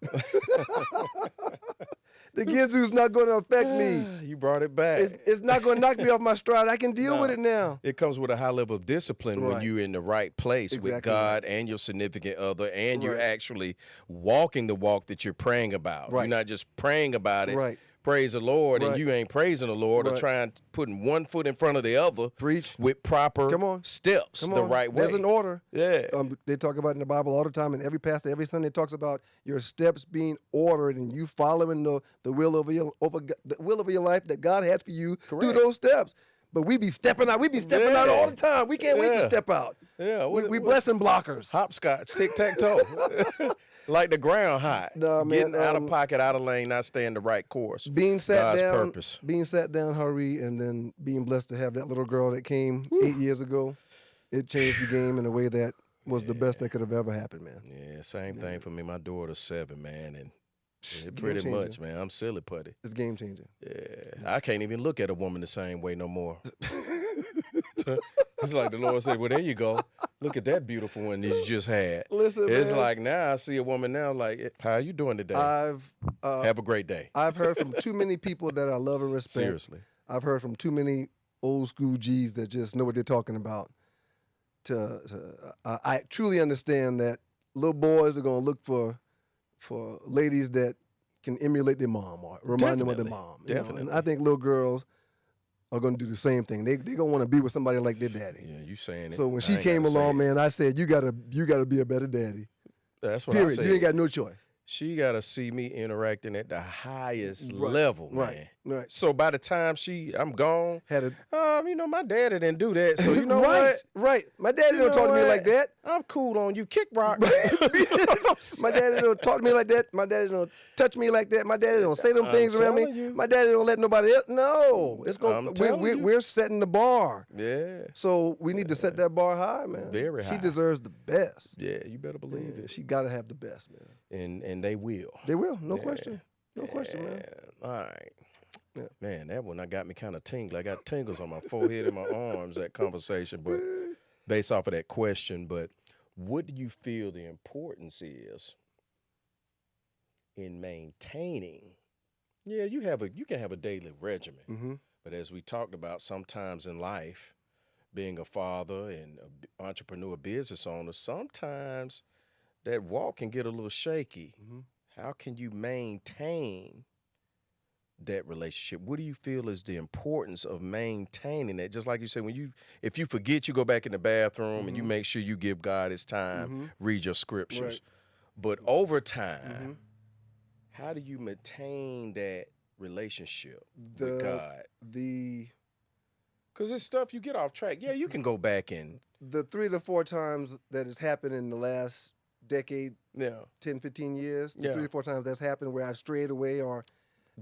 The Genzu's not going to affect me. You brought it back. It's not going to knock me off my stride. I can deal with it now. It comes with a high level of discipline when you're in the right place with God and your significant other, and you're actually walking the walk that you're praying about. You're not just praying about it. Right. Praise the Lord, and you ain't praising the Lord or trying to putting one foot in front of the other. Preach. With proper steps the right way. There's an order. Yeah. They talk about in the Bible all the time, and every pastor, every Sunday talks about your steps being ordered and you following the will of your life that God has for you through those steps. But we be stepping out. We be stepping out all the time. We can't wait to step out. Yeah. We blessing blockers. Hopscotch, tic-tac-toe. Like the ground hot. No, man, getting out of pocket, out of lane, not staying the right course. Being sat down, purpose. Being sat down, Harie, and then being blessed to have that little girl that came 8 years ago, it changed the game in a way that was the best that could have ever happened, man. Yeah, same thing for me. My daughter's 7, man, and pretty much, man. I'm silly putty. It's game changing. Yeah, I can't even look at a woman the same way no more. It's like the Lord said, well, there you go. Look at that beautiful one you just had. Listen, it's man. like now I see a woman now like, how are you doing today? Have a great day. I've heard from too many people that I love and respect. Seriously. I've heard from too many old school G's that just know what they're talking about. I truly understand that little boys are going to look for ladies that can emulate their mom or remind them of their mom. Definitely. And I think little girls are going to do the same thing. They going to want to be with somebody like their daddy. Yeah, you saying it. So when she came along, man, I said, you gotta be a better daddy. That's what Period. I said. You ain't got no choice. She got to see me interacting at the highest level, man. Right. So by the time I'm gone, my daddy didn't do that. So you know what? Right. My daddy don't talk to me like that. I'm cool on you, kick rock. My daddy don't talk to me like that. My daddy don't touch me like that. My daddy don't say them things around me. My daddy don't let nobody else. No, it's going. We're setting the bar. Yeah. So we need to set that bar high, man. Very high. She deserves the best. Yeah, you better believe it. She got to have the best, man. And they will. They will. No question. No question, man. All right. Yeah. Man, that one got me kind of tingly. I got tingles on my forehead and my arms, that conversation, but based off of that question. But what do you feel the importance is in maintaining? Yeah, you can have a daily regimen. But as we talked about, sometimes in life, being a father and an entrepreneur, business owner, sometimes that walk can get a little shaky. How can you maintain that relationship? What do you feel is the importance of maintaining that? Just like you said, if you forget, you go back in the bathroom and you make sure you give God his time, read your scriptures. Right. But over time, how do you maintain that relationship with God? Because it's stuff you get off track. Yeah, you can go back and... The 3 to 4 times that has happened in the last decade, 10, 15 years, 3 to 4 times that's happened where I've strayed away or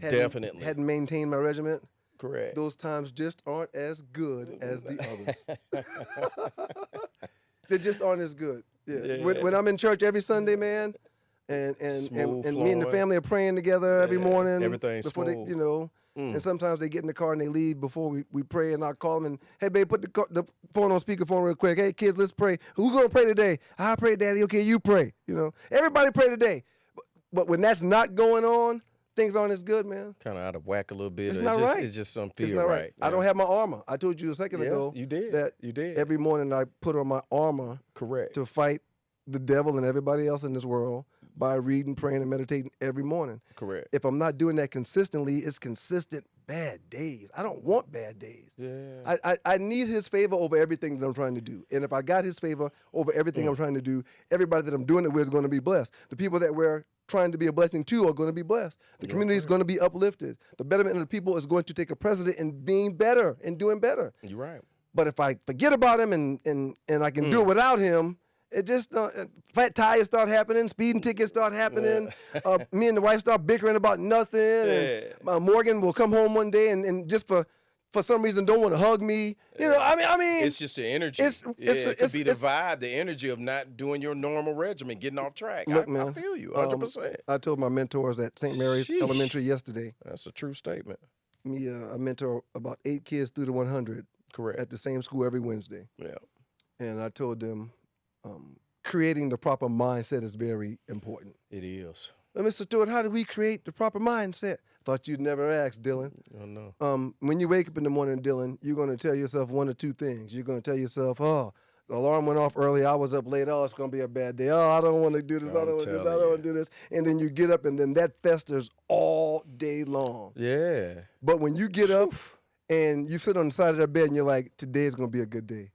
hadn't maintained my regiment. Correct. Those times just aren't as good as the others. They just aren't as good. Yeah. When I'm in church every Sunday, man, and me and the family are praying together every morning. Everything's before smooth. they, and sometimes they get in the car and they leave before we pray, and I call them and, hey, babe, put the phone on speakerphone real quick. Hey, kids, let's pray. Who's going to pray today? I pray, Daddy. Okay, you pray. Everybody pray today. But when that's not going on, things aren't as good, man. Kind of out of whack a little bit. It's not right. It just don't feel it's not right. I don't have my armor. I told you a second ago. You did. You did. Every morning I put on my armor. Correct. To fight the devil and everybody else in this world by reading, praying, and meditating every morning. Correct. If I'm not doing that consistently, it's consistent bad days. I don't want bad days. Yeah. I need his favor over everything that I'm trying to do. And if I got his favor over everything I'm trying to do, everybody that I'm doing it with is going to be blessed. The people that we're trying to be a blessing to are going to be blessed. The community is going to be uplifted. The betterment of the people is going to take a precedent in being better and doing better. You're right. But if I forget about him and I can do it without him, it just flat tires start happening, speeding tickets start happening. Me and the wife start bickering about nothing. And Morgan will come home one day and just for some reason don't want to hug me. You know, I mean, it's just the energy. It could be the vibe, the energy of not doing your normal regimen, getting off track. Look, I man, feel you 100%. I told my mentors at St. Mary's Elementary yesterday. That's a true statement. I mentor about 8 kids through the 100. Correct. At the same school every Wednesday. Yeah. And I told them creating the proper mindset is very important. It is. Mr. Stewart, how do we create the proper mindset? Thought you'd never ask, Dylan. Oh, no. When you wake up in the morning, Dylan, you're going to tell yourself one or two things. You're going to tell yourself, oh, the alarm went off early. I was up late. Oh, it's going to be a bad day. Oh, I don't want to do this. I don't want to do this. I don't want to do this. And then you get up, and then that festers all day long. Yeah. But when you get up and you sit on the side of that bed and you're like, today is going to be a good day.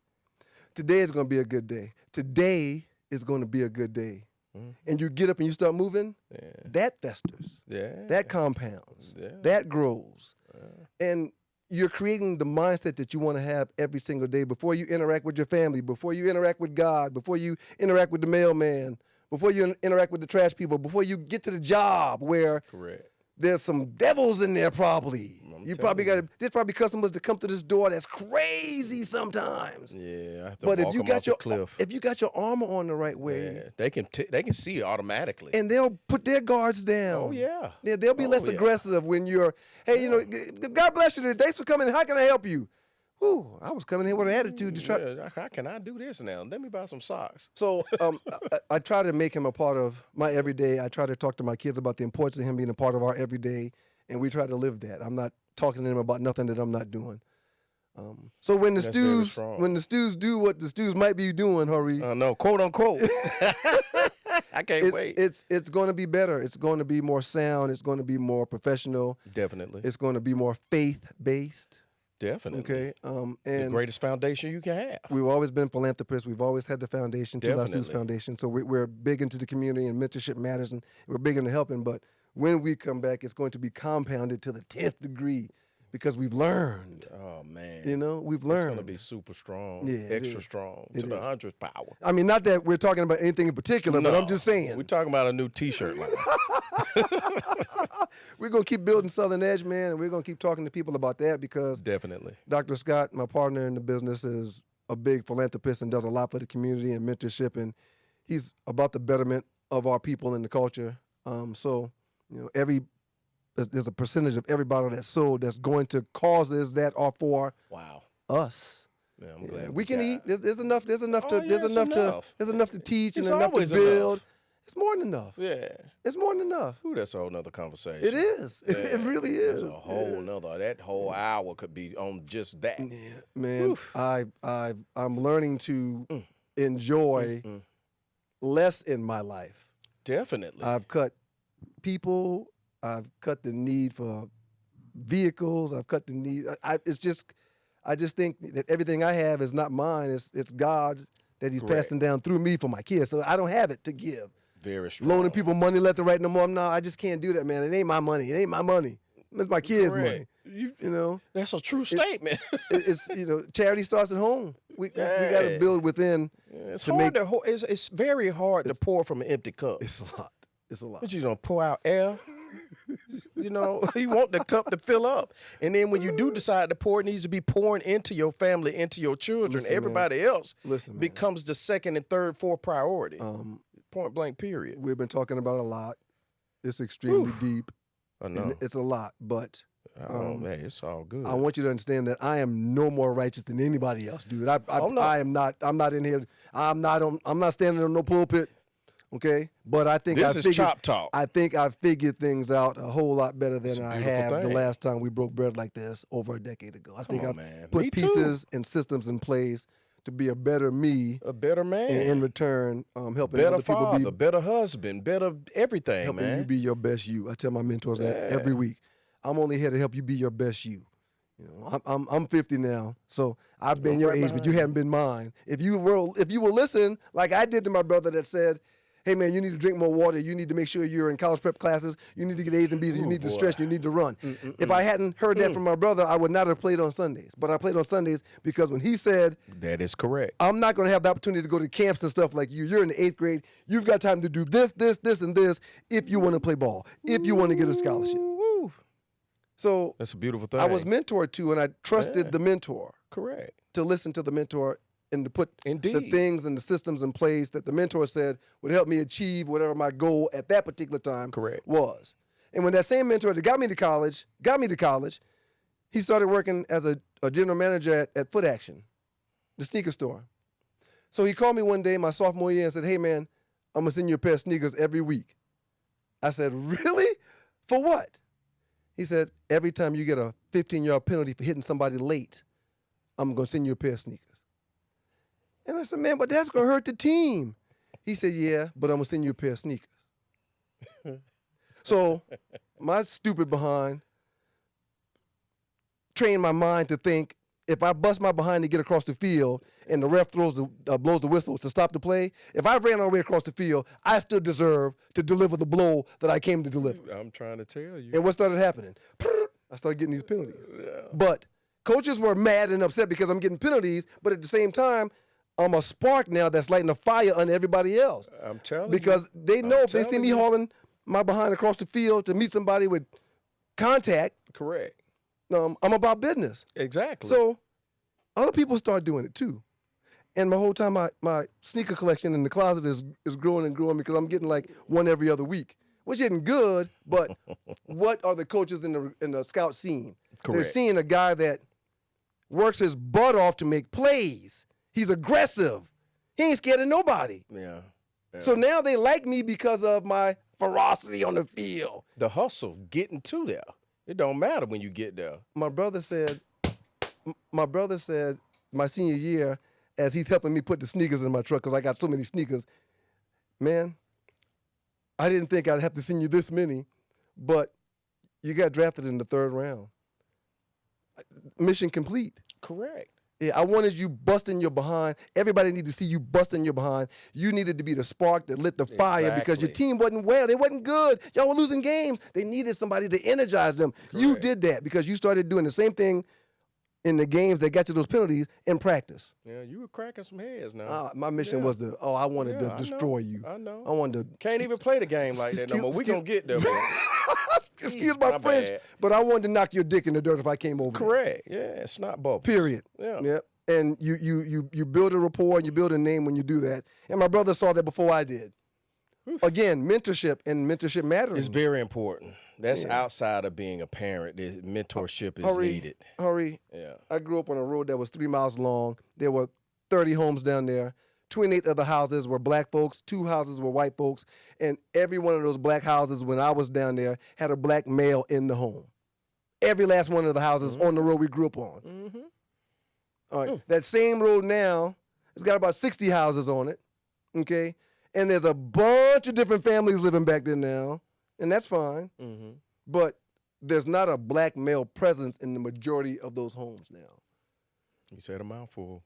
Today is going to be a good day. Today is going to be a good day. And you get up and you start moving, that festers. Yeah. That compounds. Yeah. That grows. And you're creating the mindset that you want to have every single day before you interact with your family, before you interact with God, before you interact with the mailman, before you interact with the trash people, before you get to the job where Correct. there's some devils in there probably. There's probably customers that come to this door that's crazy sometimes. Yeah, I have to But walk if you them got off your the cliff. if you got your armor on the right way, Yeah, they can see it automatically. and they'll put their guards down. Oh, yeah. They'll be less aggressive when you're, hey, you know, God bless you today. Thanks for coming. How can I help you? Whew, I was coming here with an attitude to try. Yeah, how can I do this now? Let me buy some socks. So I try to make him a part of my everyday. I try to talk to my kids about the importance of him being a part of our everyday, and we try to live that. I'm not talking to them about nothing that I'm not doing. So when the stews do what the stews might be doing, Harie. No, quote unquote. I can't wait. It's going to be better. It's going to be more sound. It's going to be more professional. Definitely. It's going to be more faith based. Definitely. Okay. The And greatest foundation you can have. we've always been philanthropists. We've always had the foundation, Two Definitely. Foundation. So we're big into the community, and mentorship matters, and we're big into helping. But when we come back, it's going to be compounded to the 10th degree because we've learned. Oh, man. You know, we've It's learned. going to be super strong, Yeah, it extra is. strong, It to the is. 100th power. I mean, not that we're talking about anything in particular, but I'm just saying. We're talking about a new T-shirt line. We're going to keep building Southern Edge, man, and we're going to keep talking to people about that because Definitely. Dr. Scott, my partner in the business, is a big philanthropist and does a lot for the community and mentorship, and he's about the betterment of our people and the culture. So, you know, there's a percentage of every bottle that's sold that's going to causes that are for Wow. us. Yeah, I'm glad We can eat. There's enough. There's enough Oh, to. yeah, There's it's enough enough. to. There's enough to teach It's and enough to always build. enough. It's more than enough. Yeah. It's more than enough. Ooh, that's a whole nother conversation. It is. Yeah. It really is. That's a whole nother. That whole hour could be on just that. Yeah, man. I'm learning to enjoy less in my life. Definitely. I've cut people. I've cut the need for vehicles. I've cut the need. I just think that everything I have is not mine. It's God's that He's Correct. passing down through me for my kids. So I don't have it to give. Very strong. Loaning people money left and right no more. No, I just can't do that, man. It ain't my money. It ain't my money. It's my kids' Correct. money. You know, That's a true statement. it's charity starts at home. We got to build within. It's to hard make, to. It's very hard to pour from an empty cup. It's a lot. It's a lot. But you don't pour out air. You know, you want the cup to fill up. And then when you do decide to pour, it needs to be pouring into your family, into your children. Listen, Everybody else man. becomes the second and third, fourth priority. Point blank, period. We've been talking about a lot. It's extremely deep. I know. And it's a lot, but Man, it's all good. I want you to understand that I am no more righteous than anybody else, dude. no. I am not. I'm not in here. I'm not standing on no pulpit. Okay, but I think This is chop talk. I think I figured things out a whole lot better than a I beautiful have the thing. last time we broke bread like this over a decade ago. I think on, I've man. put Me too. pieces and systems in place to be a better me, A better man. and in return, helping better other people father, be better husband, better everything, helping man. you be your best you. I tell my mentors that every week. I'm only here to help you be your best you. You know, I'm 50 now, so I've been your age, but you haven't been mine. If you will listen, like I did to my brother that said, hey man, you need to drink more water. You need to make sure you're in college prep classes. You need to get A's and B's. You need to stretch. You need to run. If I hadn't heard that from my brother, I would not have played on Sundays. But I played on Sundays because when he said, that is correct. I'm not going to have the opportunity to go to camps and stuff like you. You're in the 8th grade. You've got time to do this, this, this, and this if you want to play ball, if you want to get a scholarship. So that's a beautiful thing. I was mentored to, and I trusted the mentor. Correct. To listen to the mentor and to put Indeed. the things and the systems in place that the mentor said would help me achieve whatever my goal at that particular time was. And when that same mentor that got me to college, he started working as a general manager at Foot Action, the sneaker store. So he called me one day, my sophomore year, and said, hey man, I'm going to send you a pair of sneakers every week. I said, really? For what? He said, every time you get a 15-yard penalty for hitting somebody late, I'm going to send you a pair of sneakers. And I said, man, but that's going to hurt the team. He said, yeah, but I'm going to send you a pair of sneakers. So my stupid behind trained my mind to think, if I bust my behind to get across the field and the ref blows the whistle to stop the play, if I ran all the way across the field, I still deserve to deliver the blow that I came to deliver. I'm trying to tell you. And what started happening? I started getting these penalties. Yeah. But coaches were mad and upset because I'm getting penalties, but at the same time, I'm a spark now that's lighting a fire under everybody else. I'm telling because you. Because they know if they see me hauling my behind across the field to meet somebody with contact. Correct. I'm about business. Exactly. So other people start doing it too. And my whole time, my sneaker collection in the closet is growing and growing because I'm getting like one every other week, which isn't good, but what are the coaches in the scout seeing? Correct. They're seeing a guy that works his butt off to make plays. He's aggressive. He ain't scared of nobody. Yeah. So now they like me because of my ferocity on the field. The hustle, getting to there. It don't matter when you get there. My brother said my senior year, as he's helping me put the sneakers in my truck because I got so many sneakers, man, I didn't think I'd have to send you this many, but you got drafted in the 3rd round. Mission complete. Correct. Yeah, I wanted you busting your behind. Everybody needed to see you busting your behind. You needed to be the spark that lit the fire because your team wasn't well. They wasn't good. Y'all were losing games. They needed somebody to energize them. Correct. You did that because you started doing the same thing in the games that got you those penalties in practice. Yeah, you were cracking some heads now. My mission was I wanted to destroy you. I know. I wanted to. Can't even play the game like that no more. We gonna get there, man. Excuse my French, but I wanted to knock your dick in the dirt if I came over. Correct. Yeah, it's not bubbles. Period. Yeah. And you build a rapport and you build a name when you do that. And my brother saw that before I did. Oof. Again, mentorship and mentorship matters. It's very important. That's outside of being a parent. Mentorship is needed. Harie, I grew up on a road that was 3 miles long. There were 30 homes down there. 28 of the houses were black folks. 2 houses were white folks. And every one of those black houses, when I was down there, had a black male in the home. Every last one of the houses on the road we grew up on. Mm-hmm. All right. That same road now, it's got about 60 houses on it. Okay? And there's a bunch of different families living back there now. And that's fine. Mm-hmm. But there's not a black male presence in the majority of those homes now. You said a mouthful.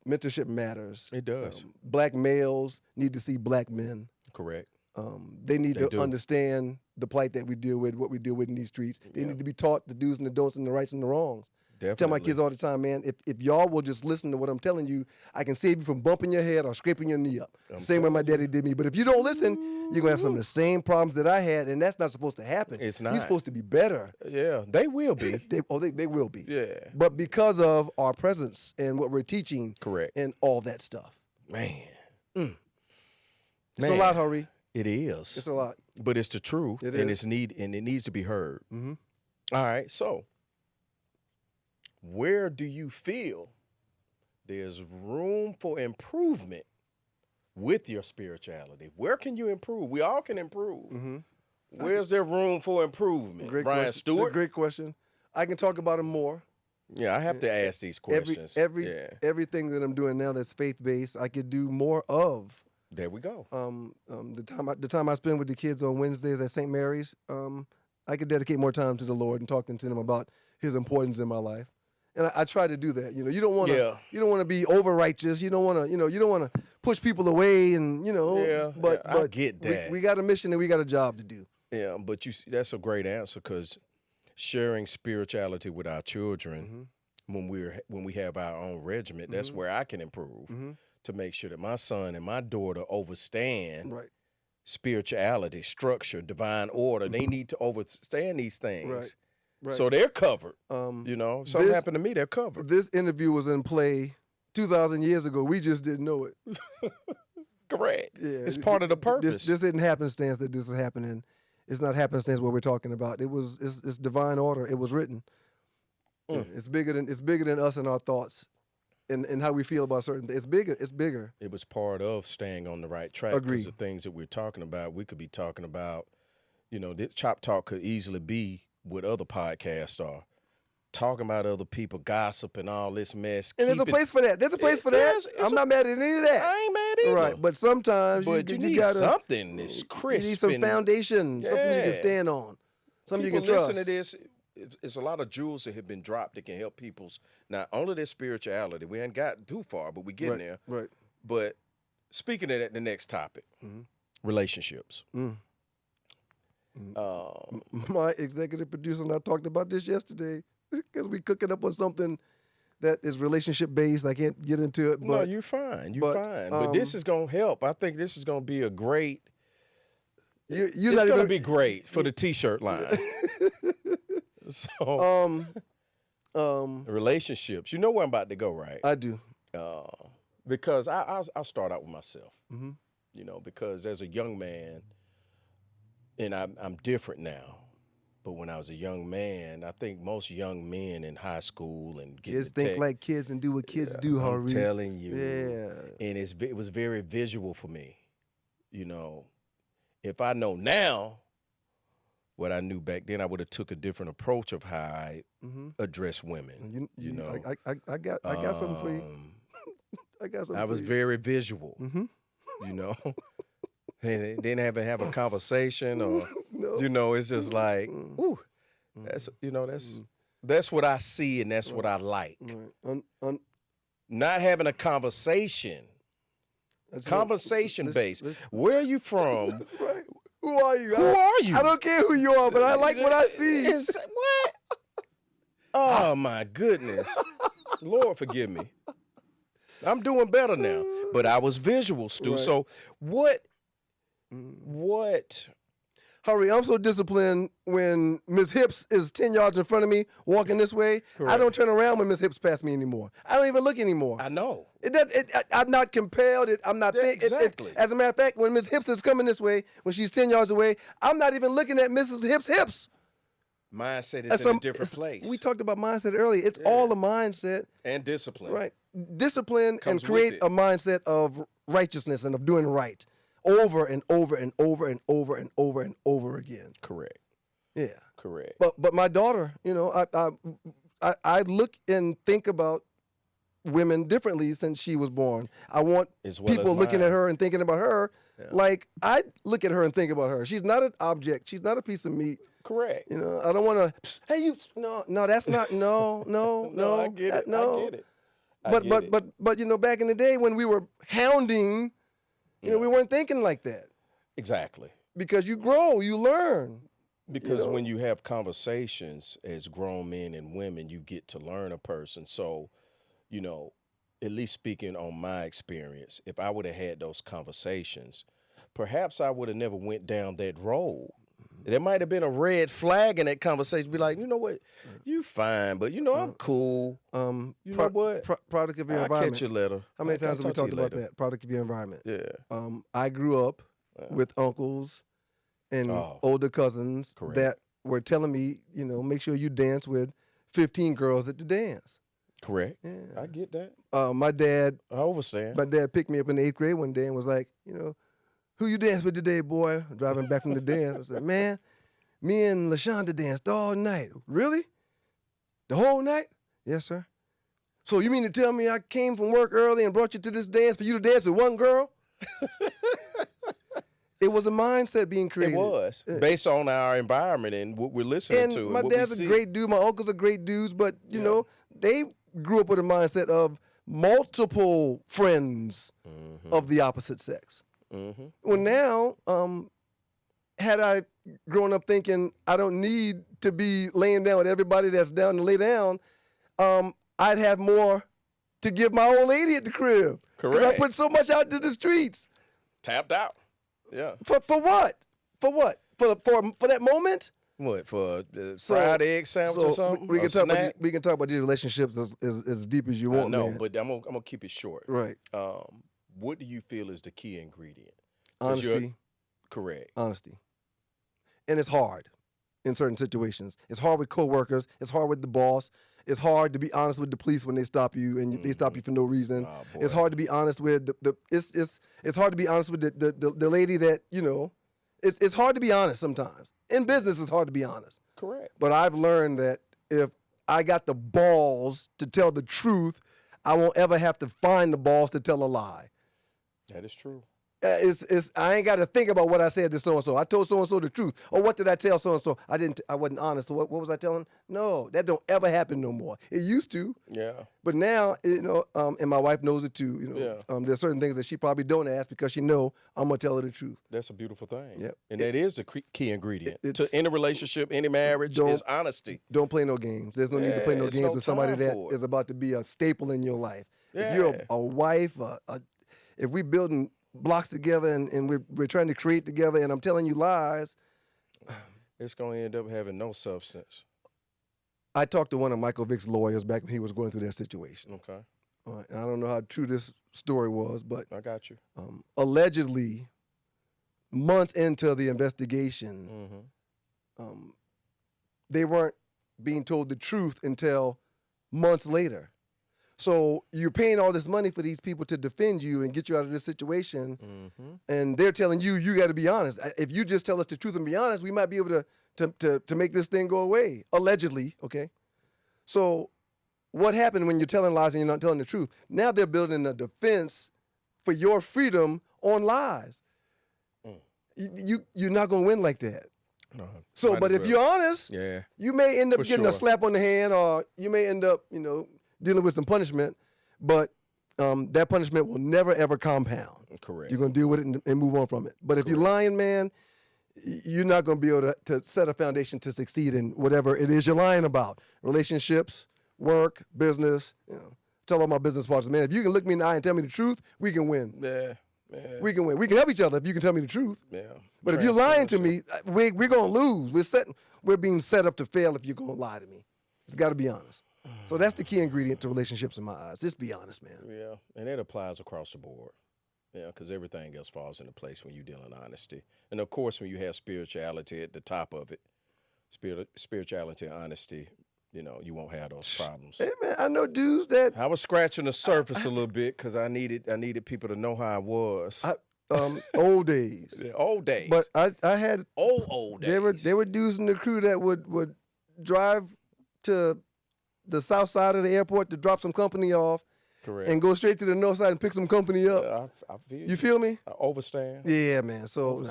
Mentorship matters. It does. Black males need to see black men. Correct. They need to understand the plight that we deal with, what we deal with in these streets. They need to be taught the do's and the don'ts and the rights and the wrongs. Definitely. I tell my kids all the time, man, if y'all will just listen to what I'm telling you, I can save you from bumping your head or scraping your knee up. Same way my daddy did me. But if you don't listen, you're going to have some of the same problems that I had, and that's not supposed to happen. It's not. You're supposed to be better. Yeah, they will be. they will be. Yeah. But because of our presence and what we're teaching. Correct. And all that stuff. Man. It's a lot, Harie. It is. It's a lot. But it's the truth. It needs to be heard. Mm-hmm. All right, so where do you feel there's room for improvement with your spirituality? Where can you improve? We all can improve. Mm-hmm. Where's there room for improvement? Great Brian question. Stewart? Great question. I can talk about it more. Yeah, I have to ask these questions. Everything that I'm doing now that's faith-based, I could do more of. There we go. The time I spend with the kids on Wednesdays at St. Mary's, I could dedicate more time to the Lord and talking to Him about His importance in my life. And I try to do that. You know, you don't want to. You don't want to be over righteous. You don't want to. You don't want to push people away. And but I get that. We got a mission and we got a job to do. Yeah, but that's a great answer, because sharing spirituality with our children when we have our own regiment, that's where I can improve to make sure that my son and my daughter understand spirituality, structure, divine order. They need to understand these things. Right. So they're covered. If something happened to me, they're covered. This interview was in play 2,000 years ago. We just didn't know it. Correct. Yeah, it's part of the purpose. This isn't happenstance that this is happening. It's not happenstance what we're talking about. It's divine order. It was written. It's bigger than us and our thoughts, and how we feel about certain things. It's bigger. It was part of staying on the right track. Agreed. Because the things that we're talking about, we could be talking about. This Chop Talk could easily be what other podcasts are. Talking about other people, gossip and all this mess. And there's a place for that. There's a place for that. I'm not mad at any of that. I ain't mad either. Right, but sometimes you need gotta, something that's crisp. You need some foundation, something you can stand on, something you can trust. Listen to this. It's a lot of jewels that have been dropped that can help people's, not only their spirituality. We ain't got too far, but we're getting there. Right. But speaking of that, the next topic, relationships. My executive producer and I talked about this yesterday because we cooking up on something that is relationship based. I can't get into it. But, no, you're fine. You're fine. But this is going to help. I think this is going to be a great. It's going to be great for the T-shirt line. So, relationships. You know where I'm about to go, right? I do. Because I'll start out with myself. Because as a young man, and I'm different now. But when I was a young man, I think most young men in high school and kids think like kids and do what kids do, Harie. I'm telling you. Yeah. And it was very visual for me. If I know now what I knew back then, I would have took a different approach of how I address women. I got something for you. I got something. I was very visual. And didn't have a conversation or no. It's just like, ooh, that's what I see and that's what I like. Right. Not having a conversation. Conversation based. Where are you from? Right. Who are you? Who are you? I don't care who you are, but I like what I see. What? Oh my goodness. Lord forgive me. I'm doing better now. But I was visual, Stu. Right. So what Harie, I'm so disciplined when Ms. Hips is 10 yards in front of me walking this way. Correct. I don't turn around when Ms. Hips pass me anymore. I don't even look anymore. I know. I'm not compelled. I'm not thinking. Exactly. As a matter of fact, when Ms. Hips is coming this way, when she's 10 yards away, I'm not even looking at Mrs. Hips. Mindset is in a different place. We talked about mindset earlier. It's all a mindset. And discipline. Right. Discipline and create a mindset of righteousness and of doing right. Over and over and over and over and over and over again. Correct. Yeah. Correct. But my daughter, I look and think about women differently since she was born. I want people looking at her and thinking about her like I look at her and think about her. She's not an object. She's not a piece of meat. Correct. I don't want to. Hey, you. No, that's not. No. I get it. No. I get it. But back in the day when we were hounding. We weren't thinking like that. Exactly. Because you grow, you learn. Because when you have conversations as grown men and women, you get to learn a person. So, at least speaking on my experience, if I would have had those conversations, perhaps I would have never went down that road. There might have been a red flag in that conversation. Be like, you know what, you fine, but I'm cool. You know what? Product of your environment. I'll catch your letter. How many times have we talked about that? Product of your environment. Yeah. I grew up with uncles and older cousins that were telling me, make sure you dance with 15 girls at the dance. Correct. Yeah. I get that. My dad. I understand. My dad picked me up in the 8th grade one day and was like, who you dance with today, boy? Driving back from the dance. I said, man, me and LaShonda danced all night. Really? The whole night? Yes, sir. So you mean to tell me I came from work early and brought you to this dance for you to dance with one girl? It was a mindset being created. It was based on our environment and what we're listening And to. my and dad's a great dude. My uncles are great dudes, but you know, they grew up with a mindset of multiple friends of the opposite sex. Well, now, had I grown up thinking I don't need to be laying down with everybody that's down to lay down, I'd have more to give my old lady at the crib. Because I Correct. put so much out to the streets. Tapped out. Yeah. For what? For what? For that moment? What, for fried egg sandwich or something? We A can talk snack? about we can talk about these relationships as deep as you want. No, man. but I'm gonna keep it short. Right. What do you feel is the key ingredient? 'Cause Honesty. Correct. Honesty. And it's hard in certain situations. It's hard with coworkers. It's hard with the boss. It's hard to be honest with the police when they stop you and they stop you for no reason. Oh, boy. It's hard to be honest with it's hard to be honest with the lady that, you know, it's hard to be honest sometimes. In business it's hard to be honest. Correct. But I've learned that if I got the balls to tell the truth, I won't ever have to find the balls to tell a lie. That is true. I ain't got to think about what I said to so and so. I told so and so the truth, or what did I tell so and so? I wasn't honest. So what was I telling? No, that don't ever happen no more. It used to. Yeah. But now, you know, and my wife knows it too. You know, there's certain things that she probably don't ask because she know I'm gonna tell her the truth. That's a beautiful thing. Yep. And that is the key ingredient to It's- any relationship, any marriage is honesty. Don't play no games. There's no need to play no it's games no with somebody time that for it. is about to be a staple in your life. Yeah. If you're a wife, if we building blocks together and we're trying to create together, and I'm telling you lies, It's going to end up having no substance. I talked to one of Michael Vick's lawyers back when he was going through that situation. Okay. I don't know how true this story was, but I got you. allegedly, months into the investigation, they weren't being told the truth until months later. So you're paying all this money for these people to defend you and get you out of this situation, and they're telling you got to be honest. If you just tell us the truth and be honest, we might be able to make this thing go away. Allegedly, okay. So what happened when you're telling lies and you're not telling the truth? Now they're building a defense for your freedom on lies. You're not going to win like that. No, So, but if you're honest, Yeah. you may end up For getting a sure. slap on the hand, or you may end up, you know, dealing with some punishment. But that punishment will never ever compound. Correct. You're gonna deal with it and move on from it. But if you're lying, man, you're not gonna be able to set a foundation to succeed in whatever it is you're lying about. Relationships, work, business. You know, tell all my business partners, man, if you can look me in the eye and tell me the truth, we can win. Yeah. We can win. We can help each other if you can tell me the truth. Yeah. But if you're lying to me, we're gonna lose. We're being set up to fail if you're gonna lie to me. It's got to be honest. So that's the key ingredient to relationships in my eyes. Just be honest, man. Yeah. And it applies across the board. Yeah, because everything else falls into place when you're dealing in honesty. And of course, when you have spirituality at the top of it, spirituality and honesty, you know, you won't have those problems. Hey, man, I know dudes that I was scratching the surface a little bit because I needed people to know how I was. old days. Yeah, old days. But I had old days. There were dudes in the crew that would drive to the south side of the airport to drop some company off. Correct. And go straight to the north side and pick some company up. I feel You feel me? I overstand. Yeah, man. So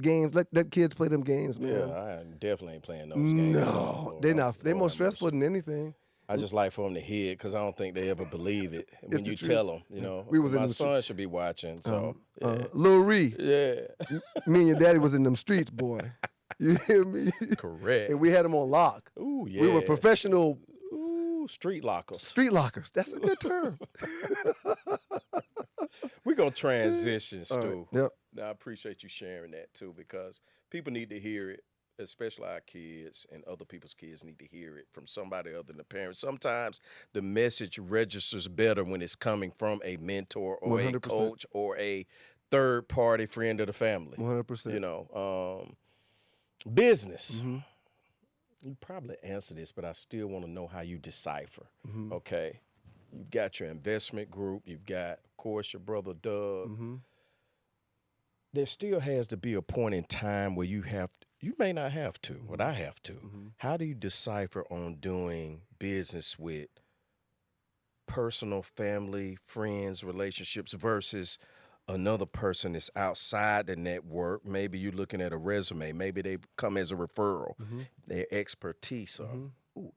games, let kids play them games, man. Yeah, I definitely ain't playing those games. No, they're not. They're more stressful than anything. I just like for them to hear it because I don't think they ever believe it when the you truth. tell them. You know, We was in my the son should be watching. So Lil Ree, yeah, me and your daddy was in them streets, boy. You hear me? correct. And we had them on lock. Ooh, yeah. We were professional Ooh, street lockers. street lockers. That's a good term. We're gonna transition, Stu. Yep. Now, I appreciate you sharing that too because people need to hear it, especially our kids and other people's kids need to hear it from somebody other than the parents. Sometimes the message registers better when it's coming from a mentor or 100%. a coach or a third party friend of the family. 100%. You know, business. You probably answer this, but I still want to know how you decipher. Okay. You've got your investment group. You've got, of course, your brother Doug. There still has to be a point in time where you may not have to, but I have to. How do you decipher on doing business with personal, family, friends, relationships versus another person that's outside the network. Maybe you're looking at a resume. Maybe they come as a referral. Their expertise are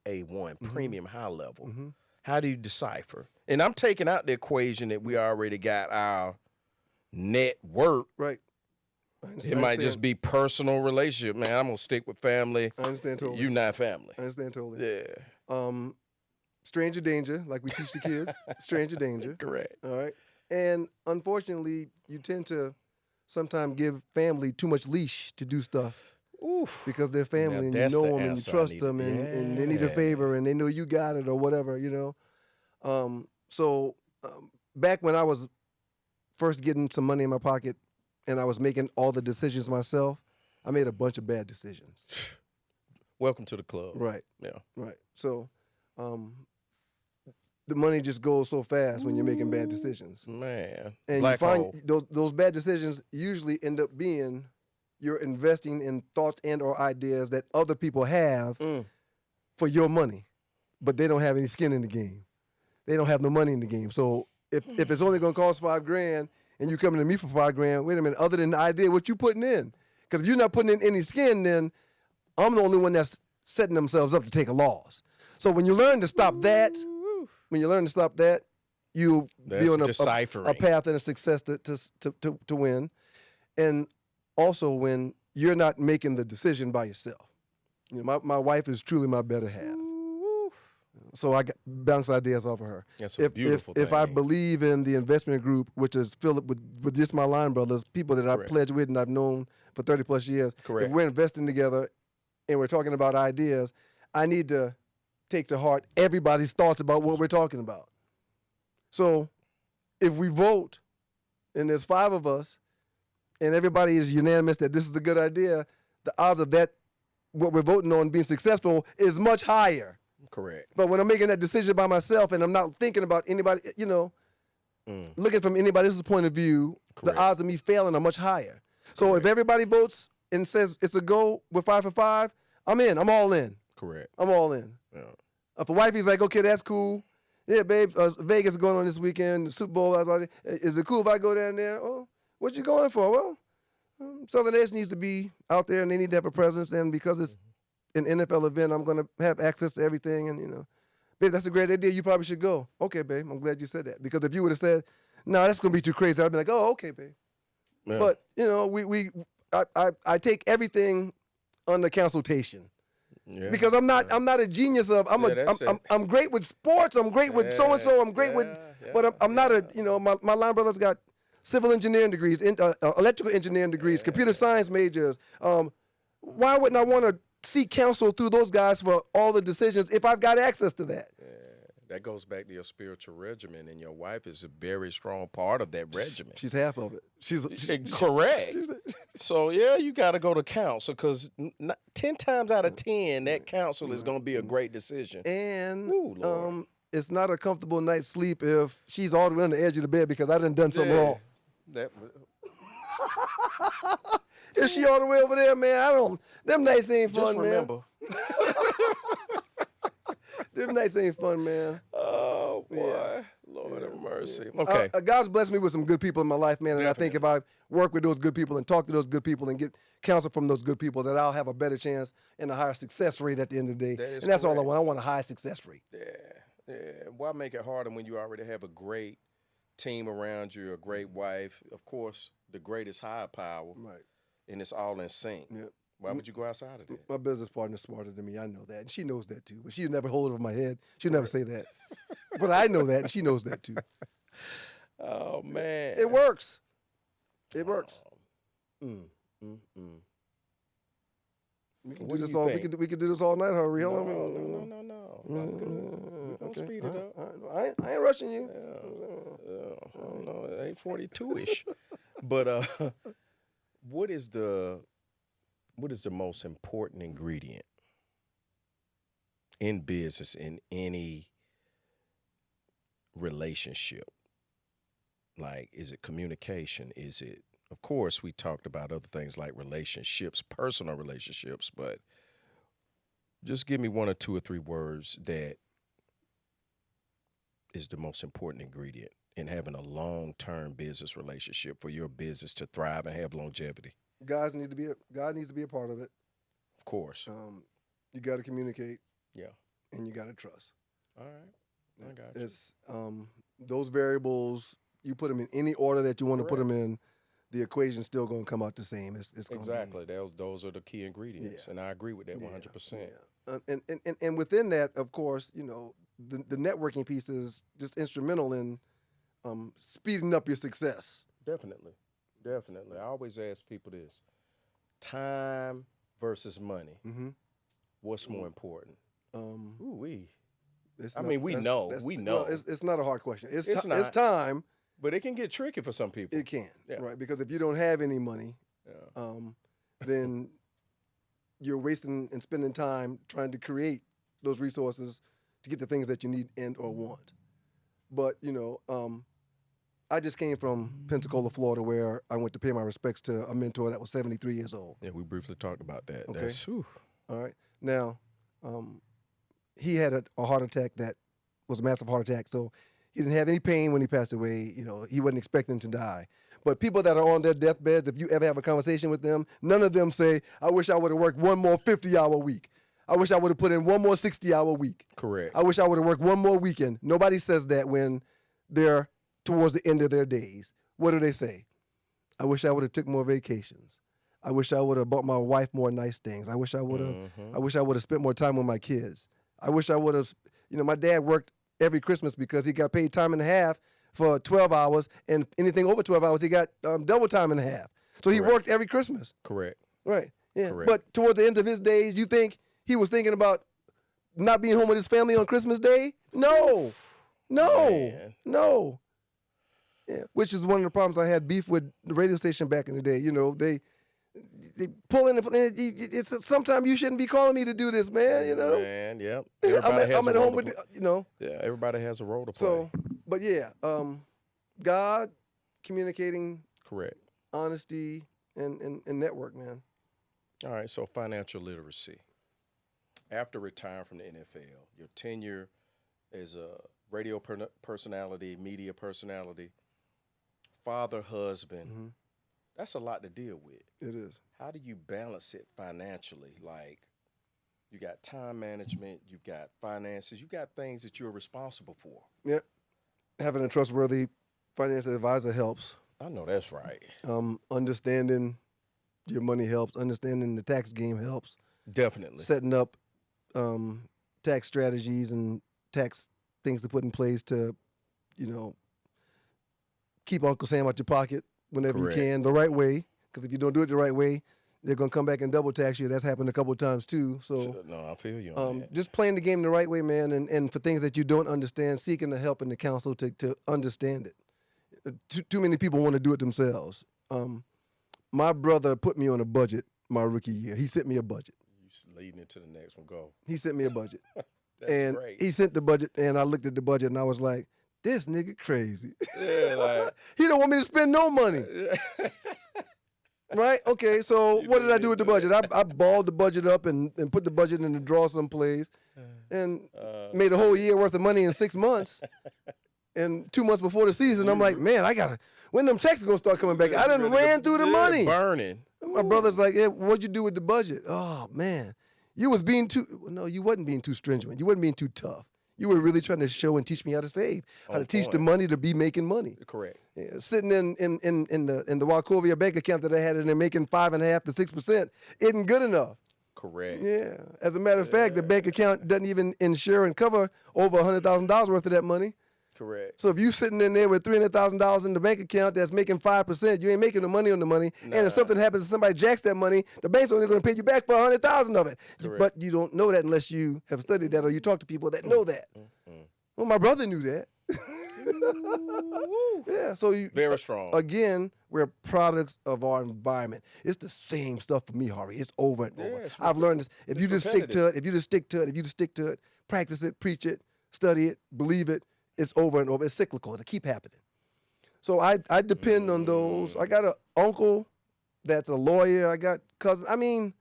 A1, premium, high level. How do you decipher? And I'm taking out the equation that we already got our network. Right. It might just be personal relationship. Man, I'm going to stick with family. I understand totally. You not family. I understand totally. Yeah. Stranger danger, like we teach the kids. Stranger danger. Correct. All right. And unfortunately, you tend to sometimes give family too much leash to do stuff. Oof. Because they're family Now, and you that's know the them and you answer I trust needed. them and they need a favor and they know you got it or whatever, you know. So back when I was first getting some money in my pocket and I was making all the decisions myself, I made a bunch of bad decisions. Welcome to the club. Right. Yeah. Right. So the money just goes so fast when you're making bad decisions. Man. And Black you find hole. those bad decisions usually end up being you're investing in thoughts and or ideas that other people have for your money, but they don't have any skin in the game. They don't have no money in the game. So if it's only going to cost $5,000 and you coming to me for $5,000, wait a minute, other than the idea what you putting in, because if you're not putting in any skin, then I'm the only one that's setting themselves up to take a loss. So when you learn to stop that, you be on a path and a success to win. And also when you're not making the decision by yourself. You know, my wife is truly my better half. So I bounce ideas off of her. That's a beautiful thing. If I believe in the investment group, which is filled with just my line brothers, people that I pledge with and I've known for 30 plus years. Correct. If we're investing together and we're talking about ideas, I need to take to heart everybody's thoughts about what we're talking about. So if we vote and there's 5 of us and everybody is unanimous that this is a good idea, the odds of that, what we're voting on being successful is much higher. Correct. But when I'm making that decision by myself and I'm not thinking about anybody, you know, looking from anybody else's point of view, the odds of me failing are much higher. So if everybody votes and says it's a go, we're 5 for 5, I'm in. I'm all in. Correct. I'm all in. Yeah. If a wifey's like, okay, that's cool. Yeah, babe, Vegas is going on this weekend, Super Bowl. Is it cool if I go down there? Oh, what you going for? Well, Southern Edge needs to be out there and they need to have a presence. And because it's an NFL event, I'm going to have access to everything. And, you know, babe, that's a great idea. You probably should go. Okay, babe, I'm glad you said that. Because if you would have said, no, that's going to be too crazy, I'd be like, oh, okay, babe. Yeah. But, you know, I take everything under consultation. Yeah. Because I'm not a genius of I'm great with sports, I'm great with so and so, I'm great with, but I'm not a, you know, my line brothers got civil engineering degrees, electrical engineering degrees, computer science majors. Why wouldn't I want to seek counsel through those guys for all the decisions if I've got access to that? Yeah. That goes back to your spiritual regimen, and your wife is a very strong part of that regimen. She's half of it. She's correct. So yeah, you got to go to counsel because 10 times out of 10, that counsel is going to be a great decision. And it's not a comfortable night's sleep if she's all the way on the edge of the bed because I done something wrong. Is she all the way over there, man? Them nights ain't fun, just remember. Man. Them nights ain't fun, man. Oh, boy. Yeah. Lord have mercy. Okay. God's blessed me with some good people in my life, man. And I think if I work with those good people and talk to those good people and get counsel from those good people, that I'll have a better chance and a higher success rate at the end of the day. And that's all I want. I want a high success rate. Yeah. Why make it harder when you already have a great team around you, a great wife? Of course, the greatest higher power. Right. And it's all in sync. Yep. Why would you go outside of that? My business partner's smarter than me. I know that. And she knows that too. But she'll never hold it over my head. She'll never say that. But I know that and she knows that too. Oh, man. It works. It works. What do this all, we could do this all night, Harie. No. We're going to speed it up. I ain't rushing you. I don't know. It ain't 42-ish. But what is the most important ingredient in business, in any relationship? Like, is it communication? Is it, of course, we talked about other things like relationships, personal relationships, but just give me 1 or 2 or 3 words that is the most important ingredient in having a long-term business relationship for your business to thrive and have longevity? God needs to be a part of it. Of course. You got to communicate. Yeah. And you got to trust. All right. I got you. It's those variables. You put them in any order that you want to put them in, the equation's still going to come out the same. It's going exactly. Those are the key ingredients, and I agree with that 100%. Yeah. And within that, of course, you know, the networking piece is just instrumental in speeding up your success. Definitely. I always ask people this: time versus money. Mm-hmm. What's more important? We know. Well, it's not a hard question. It's time. But it can get tricky for some people. It can, right? Because if you don't have any money, then you're wasting and spending time trying to create those resources to get the things that you need and or want. But, you know, I just came from Pensacola, Florida, where I went to pay my respects to a mentor that was 73 years old. Yeah, we briefly talked about that. Okay. All right. Now, he had a heart attack that was a massive heart attack, so he didn't have any pain when he passed away. You know, he wasn't expecting to die. But people that are on their deathbeds, if you ever have a conversation with them, none of them say, I wish I would have worked one more 50-hour week. I wish I would have put in one more 60-hour week. Correct. I wish I would have worked one more weekend. Nobody says that when they're towards the end of their days. What do they say? I wish I would have took more vacations. I wish I would have bought my wife more nice things. I wish I would have. I wish I would have spent more time with my kids. I wish I would have. You know, my dad worked every Christmas because he got paid time and a half for 12 hours, and anything over 12 hours, he got double time and a half. So he worked every Christmas. Correct. Right. Yeah. Correct. But towards the end of his days, you think he was thinking about not being home with his family on Christmas Day? No. Yeah. Which is one of the problems I had beef with the radio station back in the day. You know, they pull in. It's sometimes you shouldn't be calling me to do this, man. You know. Man, yep. I'm at home with you know. Yeah, everybody has a role to play. So, but yeah, God, communicating, correct, honesty, and network, man. All right. So financial literacy. After retiring from the NFL, your tenure as a radio personality, media personality, father, husband. That's a lot to deal with. It is. How do you balance it financially? Like, you got time management, you've got finances, you've got things that you're responsible for. Yeah. Having a trustworthy financial advisor helps. I know that's right. Understanding your money helps. Understanding the tax game helps. Definitely. Setting up tax strategies and tax things to put in place to, you know, keep Uncle Sam out your pocket whenever you can, the right way. Because if you don't do it the right way, they're going to come back and double tax you. That's happened a couple of times too. So no, I feel you on that. Just playing the game the right way, man, and for things that you don't understand, seeking the help and the counsel to understand it. Too many people want to do it themselves. My brother put me on a budget my rookie year. He sent me a budget. You leading into the next one. Go. He sent me a budget. That's great. He sent the budget, and I looked at the budget, and I was like, this nigga crazy. Yeah, like, he don't want me to spend no money. Right? Okay, so what did I do with the budget? I balled the budget up and put the budget in the drawer someplace and made a whole year worth of money in 6 months. And 2 months before the season, I'm like, man, when them checks are going to start coming back? I done ran through the money. Burning. My brother's like, yeah, what'd you do with the budget? Oh, man. You wasn't being too stringent. You wasn't being too tough. You were really trying to show and teach me how to save, how to teach the money to be making money. Correct. Yeah, sitting in the Wachovia bank account that I had and they're making 5.5% to 6% isn't good enough. Correct. Yeah. As a matter of fact, the bank account doesn't even insure and cover over $100,000 worth of that money. Correct. So if you sitting in there with $300,000 in the bank account that's making 5%, you ain't making the money on the money. Nah. And if something happens and somebody jacks that money, the bank's only going to pay you back for $100,000 of it. Correct. But you don't know that unless you have studied that or you talk to people that know that. Well, my brother knew that. Yeah. So very strong. Again, we're products of our environment. It's the same stuff for me, Harie. It's over and over. I've learned this. If you just stick to it, practice it, preach it, study it, believe it, it's over and over. It's cyclical. It'll keep happening. So I depend on those. I got an uncle that's a lawyer. I got cousins. I mean,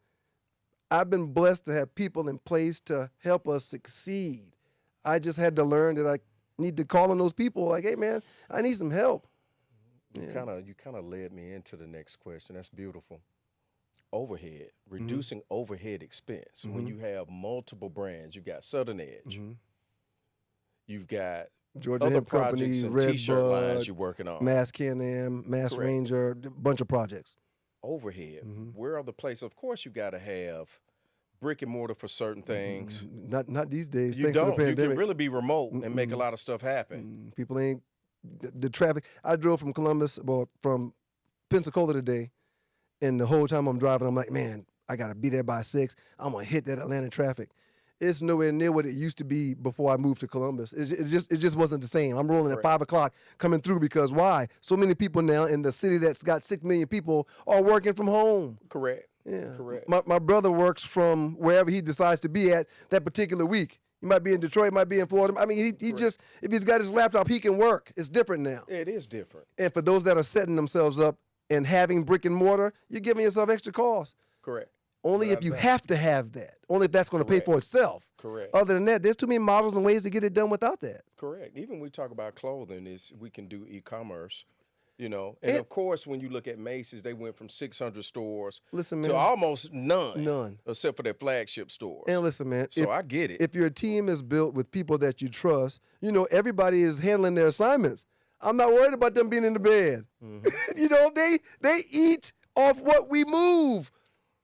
I've been blessed to have people in place to help us succeed. I just had to learn that need to call on those people like, hey man, I need some help. You kind of led me into the next question. That's beautiful. Overhead, reducing overhead expense. When you have multiple brands, you've got Southern Edge, you've got Georgia other Hemp Company, projects and Red T-shirt Bud, lines you're working on. Mass Can-Am, Mass Correct. Ranger, a bunch of projects. Overhead, where are the places? Of course, you got to have brick and mortar for certain things. Not these days. You Thanks to the don't. You pandemic. can really be remote and make a lot of stuff happen. People ain't the traffic. I drove from Columbus, from Pensacola today, and the whole time I'm driving, I'm like, man, I gotta be there by 6. I'm gonna hit that Atlanta traffic. It's nowhere near what it used to be before I moved to Columbus. It just wasn't the same. I'm rolling at 5 o'clock coming through because why? So many people now in the city that's got 6 million people are working from home. Correct. Yeah. Correct. My brother works from wherever he decides to be at that particular week. He might be in Detroit, might be in Florida. I mean, he just, if he's got his laptop, he can work. It's different now. It is different. And for those that are setting themselves up and having brick and mortar, you're giving yourself extra costs. Correct. Only if you have to have that. Only if that's going to pay for itself. Correct. Other than that, there's too many models and ways to get it done without that. Correct. Even when we talk about clothing, we can do e-commerce, and of course, when you look at Macy's, they went from 600 stores to almost none, except for their flagship stores. And listen, man. So I get it. If your team is built with people that you trust, everybody is handling their assignments. I'm not worried about them being in the bed. They eat off what we move.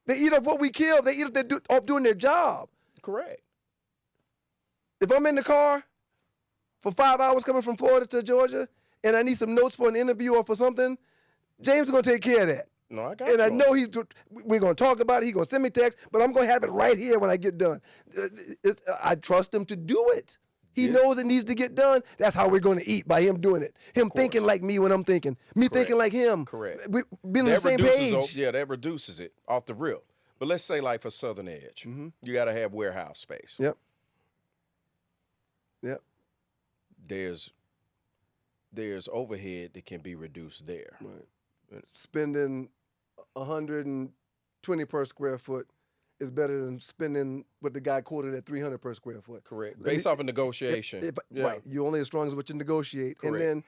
They eat off what we kill. They eat off doing their job. Correct. If I'm in the car for 5 hours coming from Florida to Georgia and I need some notes for an interview or for something, James is going to take care of that. No, I got and you. I know we're going to talk about it. He's going to send me text, but I'm going to have it right here when I get done. I trust him to do it. He knows it needs to get done. That's how we're going to eat, by him doing it. Him thinking like me when I'm thinking. Me thinking like him. Correct. We've been on the same page. Yeah, that reduces it off the rip. But let's say like for Southern Edge, you got to have warehouse space. Yep. There's overhead that can be reduced there. Right. Spending $120 per square foot is better than spending what the guy quoted at $300 per square foot. Correct. Based off a negotiation. Right. You're only as strong as what you negotiate. Correct. And then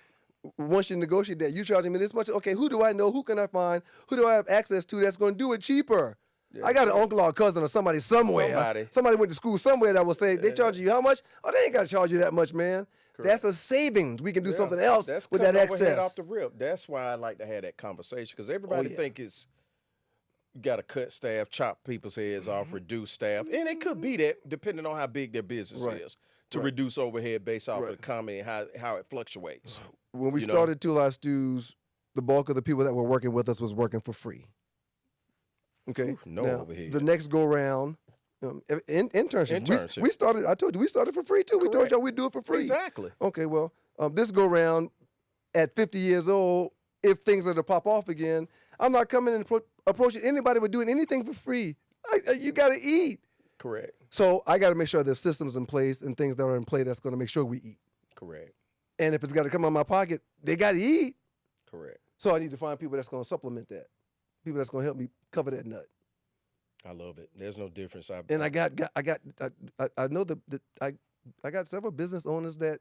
once you negotiate that, you charging me this much. Okay, who do I know? Who can I find? Who do I have access to that's going to do it cheaper? Yeah, I got an uncle or cousin or somebody somewhere. Somebody went to school somewhere that will say, they charge you how much? Oh, they ain't got to charge you that much, man. Correct. That's a savings. We can do something else with that excess. Off the rip. That's why I like to have that conversation, because everybody think it's you got to cut staff, chop people's heads off, reduce staff. And it could be that, depending on how big their business is, to reduce overhead based off of the economy and how it fluctuates. When we started Two Live Stews, the bulk of the people that were working with us was working for free. Okay. Overhead. The next go round, internship. We started. I told you we started for free too. Correct. We told y'all we'd do it for free. Exactly. Okay. Well, this go round, at 50 years old, if things are to pop off again, I'm not coming and approaching anybody with doing anything for free. You got to eat. Correct. So I got to make sure there's systems in place and things that are in play that's going to make sure we eat. Correct. And if it's got to come out of my pocket, they got to eat. Correct. So I need to find people that's going to supplement that. People that's going to help me cover that nut. I love it. There's no difference. I know that I got several business owners that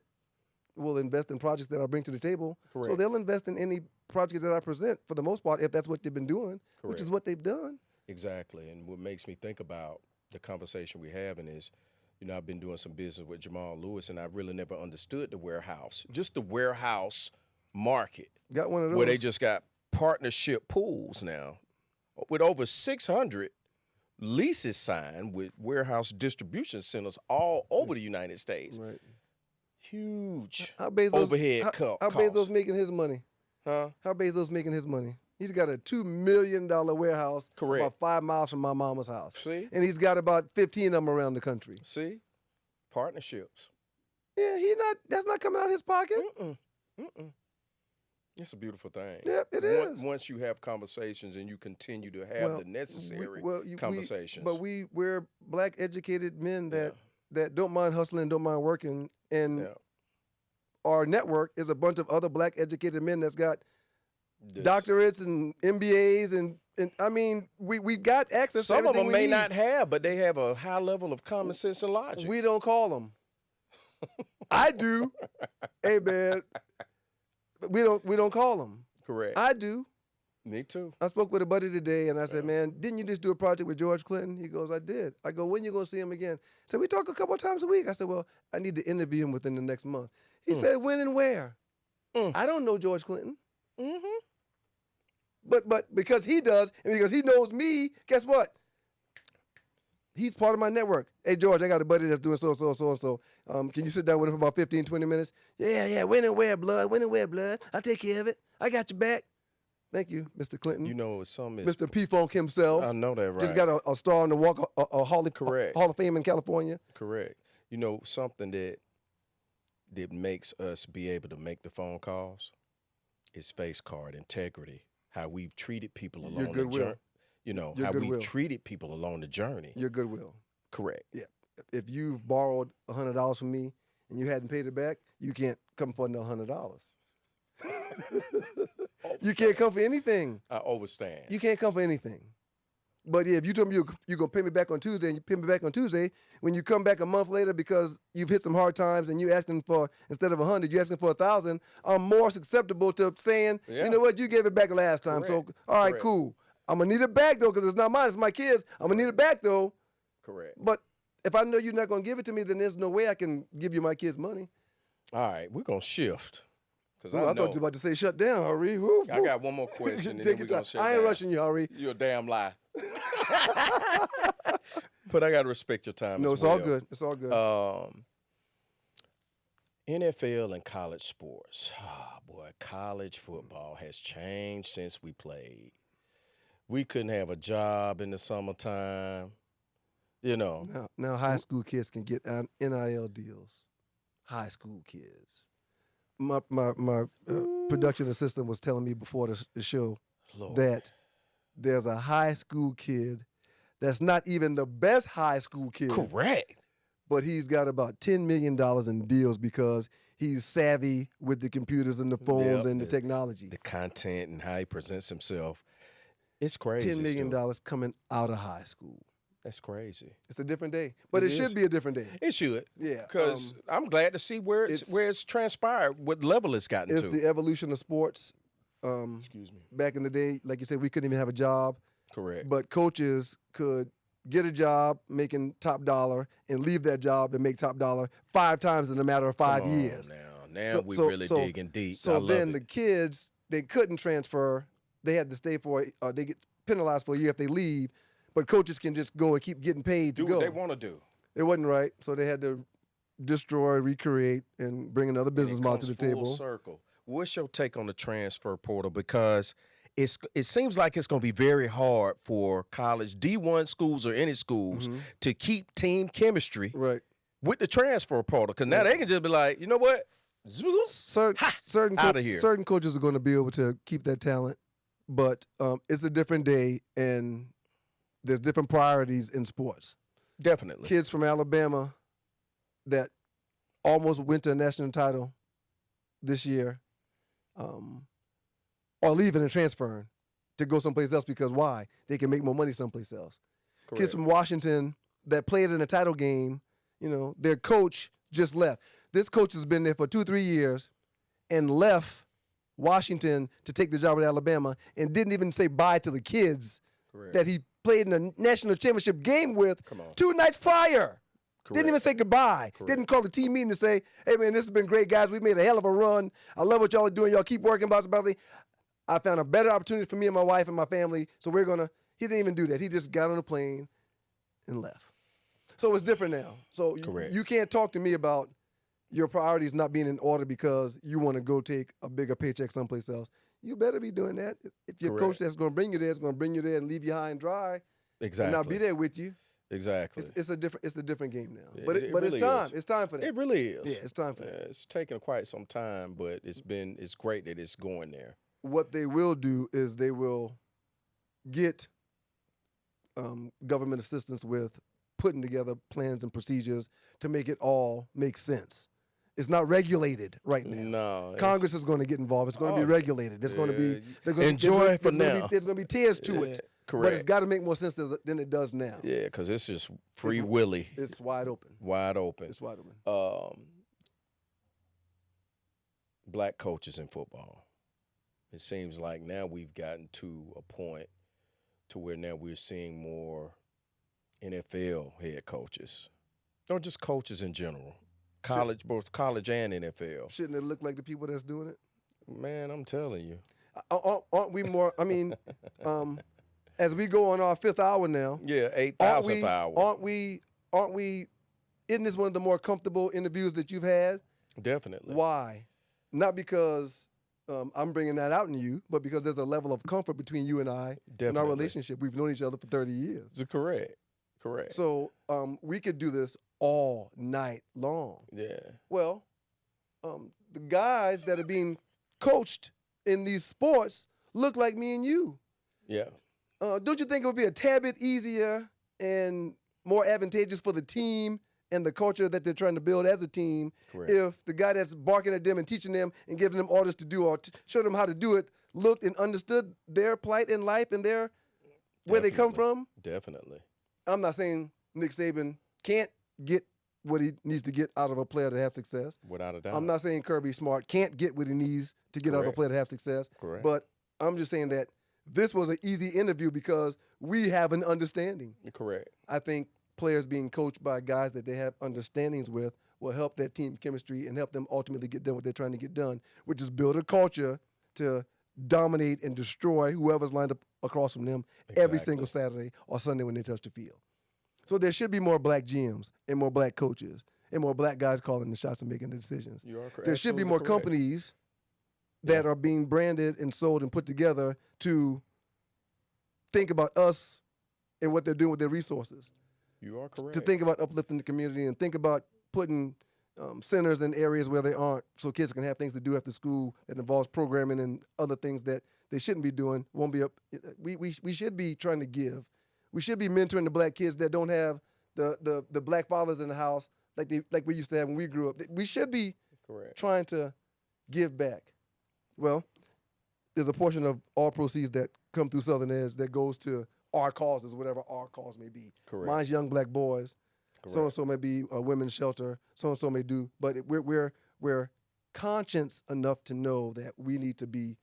will invest in projects that I bring to the table. Correct. So they'll invest in any project that I present for the most part, if that's what they've been doing, Correct. Which is what they've done. Exactly. And what makes me think about the conversation we're having is, I've been doing some business with Jamal Lewis, and I really never understood the warehouse, just the warehouse market. Got one of those. Where they just got partnership pools now with over 600 leases signed with warehouse distribution centers all over the United States. Right. Huge overhead costs. How Bezos making his money? Huh? How Bezos making his money? He's got a $2 million warehouse about 5 miles from my mama's house. See? And he's got about 15 of them around the country. See? Partnerships. Yeah, that's not coming out of his pocket. It's a beautiful thing. Yep, it is. Once you have conversations and you continue to have the necessary conversations. We're black educated men that don't mind hustling, don't mind working, and our network is a bunch of other black educated men that's got doctorates and MBAs and I mean we got access. Some to of them we may need. not have, but they have a high level of common sense and logic. We don't call them. I do. Hey man, we don't call them. Correct. I do. Me too. I spoke with a buddy today, and I said, man, didn't you just do a project with George Clinton? He goes, I did. I go, when you going to see him again? He said, we talk a couple of times a week. I said, well, I need to interview him within the next month. He said, when and where? I don't know George Clinton. Mm-hmm. But because he does, and because he knows me, guess what? He's part of my network. Hey, George, I got a buddy that's doing so. Can you sit down with him for about 15, 20 minutes? Yeah. When and where, blood? When and where, blood? I'll take care of it. I got your back. Thank you, Mr. Clinton. You know, some is Mr. P-Funk himself. I know that, right? Just got a star on the walk, a Hall of Fame in California. Correct. You know, something that makes us be able to make the phone calls is face card integrity. How we've treated people along the journey. You know, how we've treated people along the journey. Your goodwill. Correct. Yeah. If you've borrowed $100 from me and you hadn't paid it back, you can't come for another $100. You can't come for anything. I overstand. You can't come for anything. But yeah, if you told me you're going to pay me back on Tuesday and you pay me back on Tuesday, when you come back a month later because you've hit some hard times and you're asking for, instead of 100, you're asking for 1,000, I'm more susceptible to saying, you know what, you gave it back last time. Correct. So, all right, Correct. cool. I'm going to need it back though because it's not mine, it's my kids. I'm going to need it back though. Correct. But if I know you're not going to give it to me, then there's no way I can give you my kids' money. All right, we're going to shift. I thought you were about to say shut down, Harie. I got one more question. And Take then your time. I ain't rushing you, Harie. You're a damn lie. But I got to respect your time. No, as it's all well. good. It's all good. NFL and college sports. Oh, boy, college football has changed since we played. We couldn't have a job in the summertime. You know. Now high school kids can get NIL deals. High school kids. My production assistant was telling me before the show that there's a high school kid that's not even the best high school kid. Correct. But he's got about $10 million in deals because he's savvy with the computers and the phones and the technology. The content and how he presents himself. It's crazy. $10 million coming out of high school. That's crazy. It's a different day. But it should be a different day. It should. Yeah. Because I'm glad to see where it's transpired, what level it's gotten to. It's the evolution of sports. Excuse me. Back in the day, like you said, we couldn't even have a job. Correct. But coaches could get a job making top dollar and leave that job and make top dollar 5 times in a matter of 5 years. Now we really digging deep. So then the kids, they couldn't transfer. They had to stay they get penalized for a year if they leave. But coaches can just go and keep getting paid to go. Do what they want to do. It wasn't right, so they had to destroy, recreate, and bring another business model to the table. Full circle. What's your take on the transfer portal? Because it seems like it's going to be very hard for college D1 schools or any schools to keep team chemistry with the transfer portal. Because now they can just be like, you know what? Certain out of here. Certain coaches are going to be able to keep that talent, but it's a different day and there's different priorities in sports. Definitely. Kids from Alabama that almost went to a national title this year are leaving and transferring to go someplace else because why? They can make more money someplace else. Correct. Kids from Washington that played in a title game, their coach just left. This coach has been there for 2-3 years and left Washington to take the job at Alabama and didn't even say bye to the kids that he played in a national championship game with 2 nights prior. Correct. Didn't even say goodbye. Correct. Didn't call the team meeting to say, hey, man, this has been great, guys. We made a hell of a run. I love what y'all are doing. Y'all keep working, boss. I found a better opportunity for me and my wife and my family, so he didn't even do that. He just got on a plane and left. So it's different now. So you can't talk to me about your priorities not being in order because you want to go take a bigger paycheck someplace else. You better be doing that. If your coach that's going to bring you there is going to bring you there and leave you high and dry, exactly, and not be there with you. Exactly. It's a different game now. Yeah, but really it's time. is. It's time for that. It really is. Yeah, it's time for that. It's taken quite some time, but it's great that it's going there. What they will do is they will get government assistance with putting together plans and procedures to make it all make sense. It's not regulated right now. No. Congress is going to get involved. It's going to be regulated. There's going to be there's going to be tiers to it. Correct. But it's got to make more sense than it does now. Yeah, because it's just free willy. It's wide open. Wide open. It's wide open. black coaches in football. It seems like now we've gotten to a point to where now we're seeing more NFL head coaches, or just coaches in general, college, both college and NFL. Shouldn't it look like the people that's doing it? Man, I'm telling you. Aren't we more? I mean, as we go on our 5th hour now, Yeah, 8,000th hour. Aren't we? Isn't this one of the more comfortable interviews that you've had? Definitely. Why? Not because I'm bringing that out in you, but because there's a level of comfort between you and I in our relationship. We've known each other for 30 years. Correct. So we could do this all night long. Yeah. Well, the guys that are being coached in these sports look like me and you. Yeah. Don't you think it would be a tad bit easier and more advantageous for the team and the culture that they're trying to build as a team if the guy that's barking at them and teaching them and giving them orders to do or show them how to do it looked and understood their plight in life and where they come from? Definitely. I'm not saying Nick Saban can't get what he needs to get out of a player to have success. Without a doubt. I'm not saying Kirby Smart can't get what he needs to get out of a player to have success. Correct. But I'm just saying that this was an easy interview because we have an understanding. Correct. I think players being coached by guys that they have understandings with will help that team chemistry and help them ultimately get done what they're trying to get done, which is build a culture to dominate and destroy whoever's lined up across from them every single Saturday or Sunday when they touch the field. So there should be more black GMs and more black coaches and more black guys calling the shots and making the decisions. You are correct. There should be more companies that are being branded and sold and put together to think about us and what they're doing with their resources. You are correct. To think about uplifting the community and think about putting centers in areas where they aren't so kids can have things to do after school that involves programming and other things that they shouldn't be doing. Won't be up. We should be trying to give. We should be mentoring the black kids that don't have the black fathers in the house like we used to have when we grew up. We should be trying to give back. Well, there's a portion of all proceeds that come through Southern Edge that goes to our causes, whatever our cause may be. Correct. Mine's young black boys. So and so may be a women's shelter. So and so may do, but we're conscious enough to know that we need to be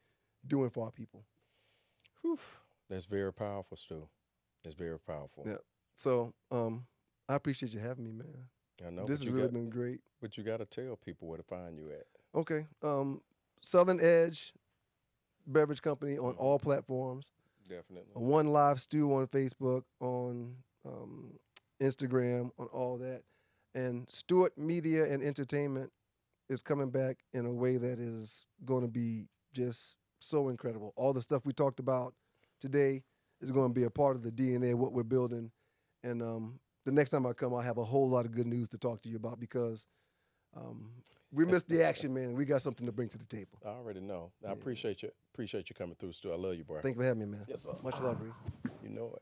doing for our people. Whew. That's very powerful, Stu. That's very powerful. Yeah. So I appreciate you having me, man. I know. This has really been great. But you got to tell people where to find you at. Okay. Southern Edge Beverage Company on all platforms. Definitely. One Live Stew on Facebook, on Instagram, on all that. And Stewart Media and Entertainment is coming back in a way that is going to be just so incredible. All the stuff we talked about today is going to be a part of the DNA of what we're building. And the next time I come, I'll have a whole lot of good news to talk to you about because we missed the action, man. We got something to bring to the table. I already know. I appreciate you coming through, Stu. I love you, bro. Thank you for having me, man. Yes, sir. Much love, Reed. You know it.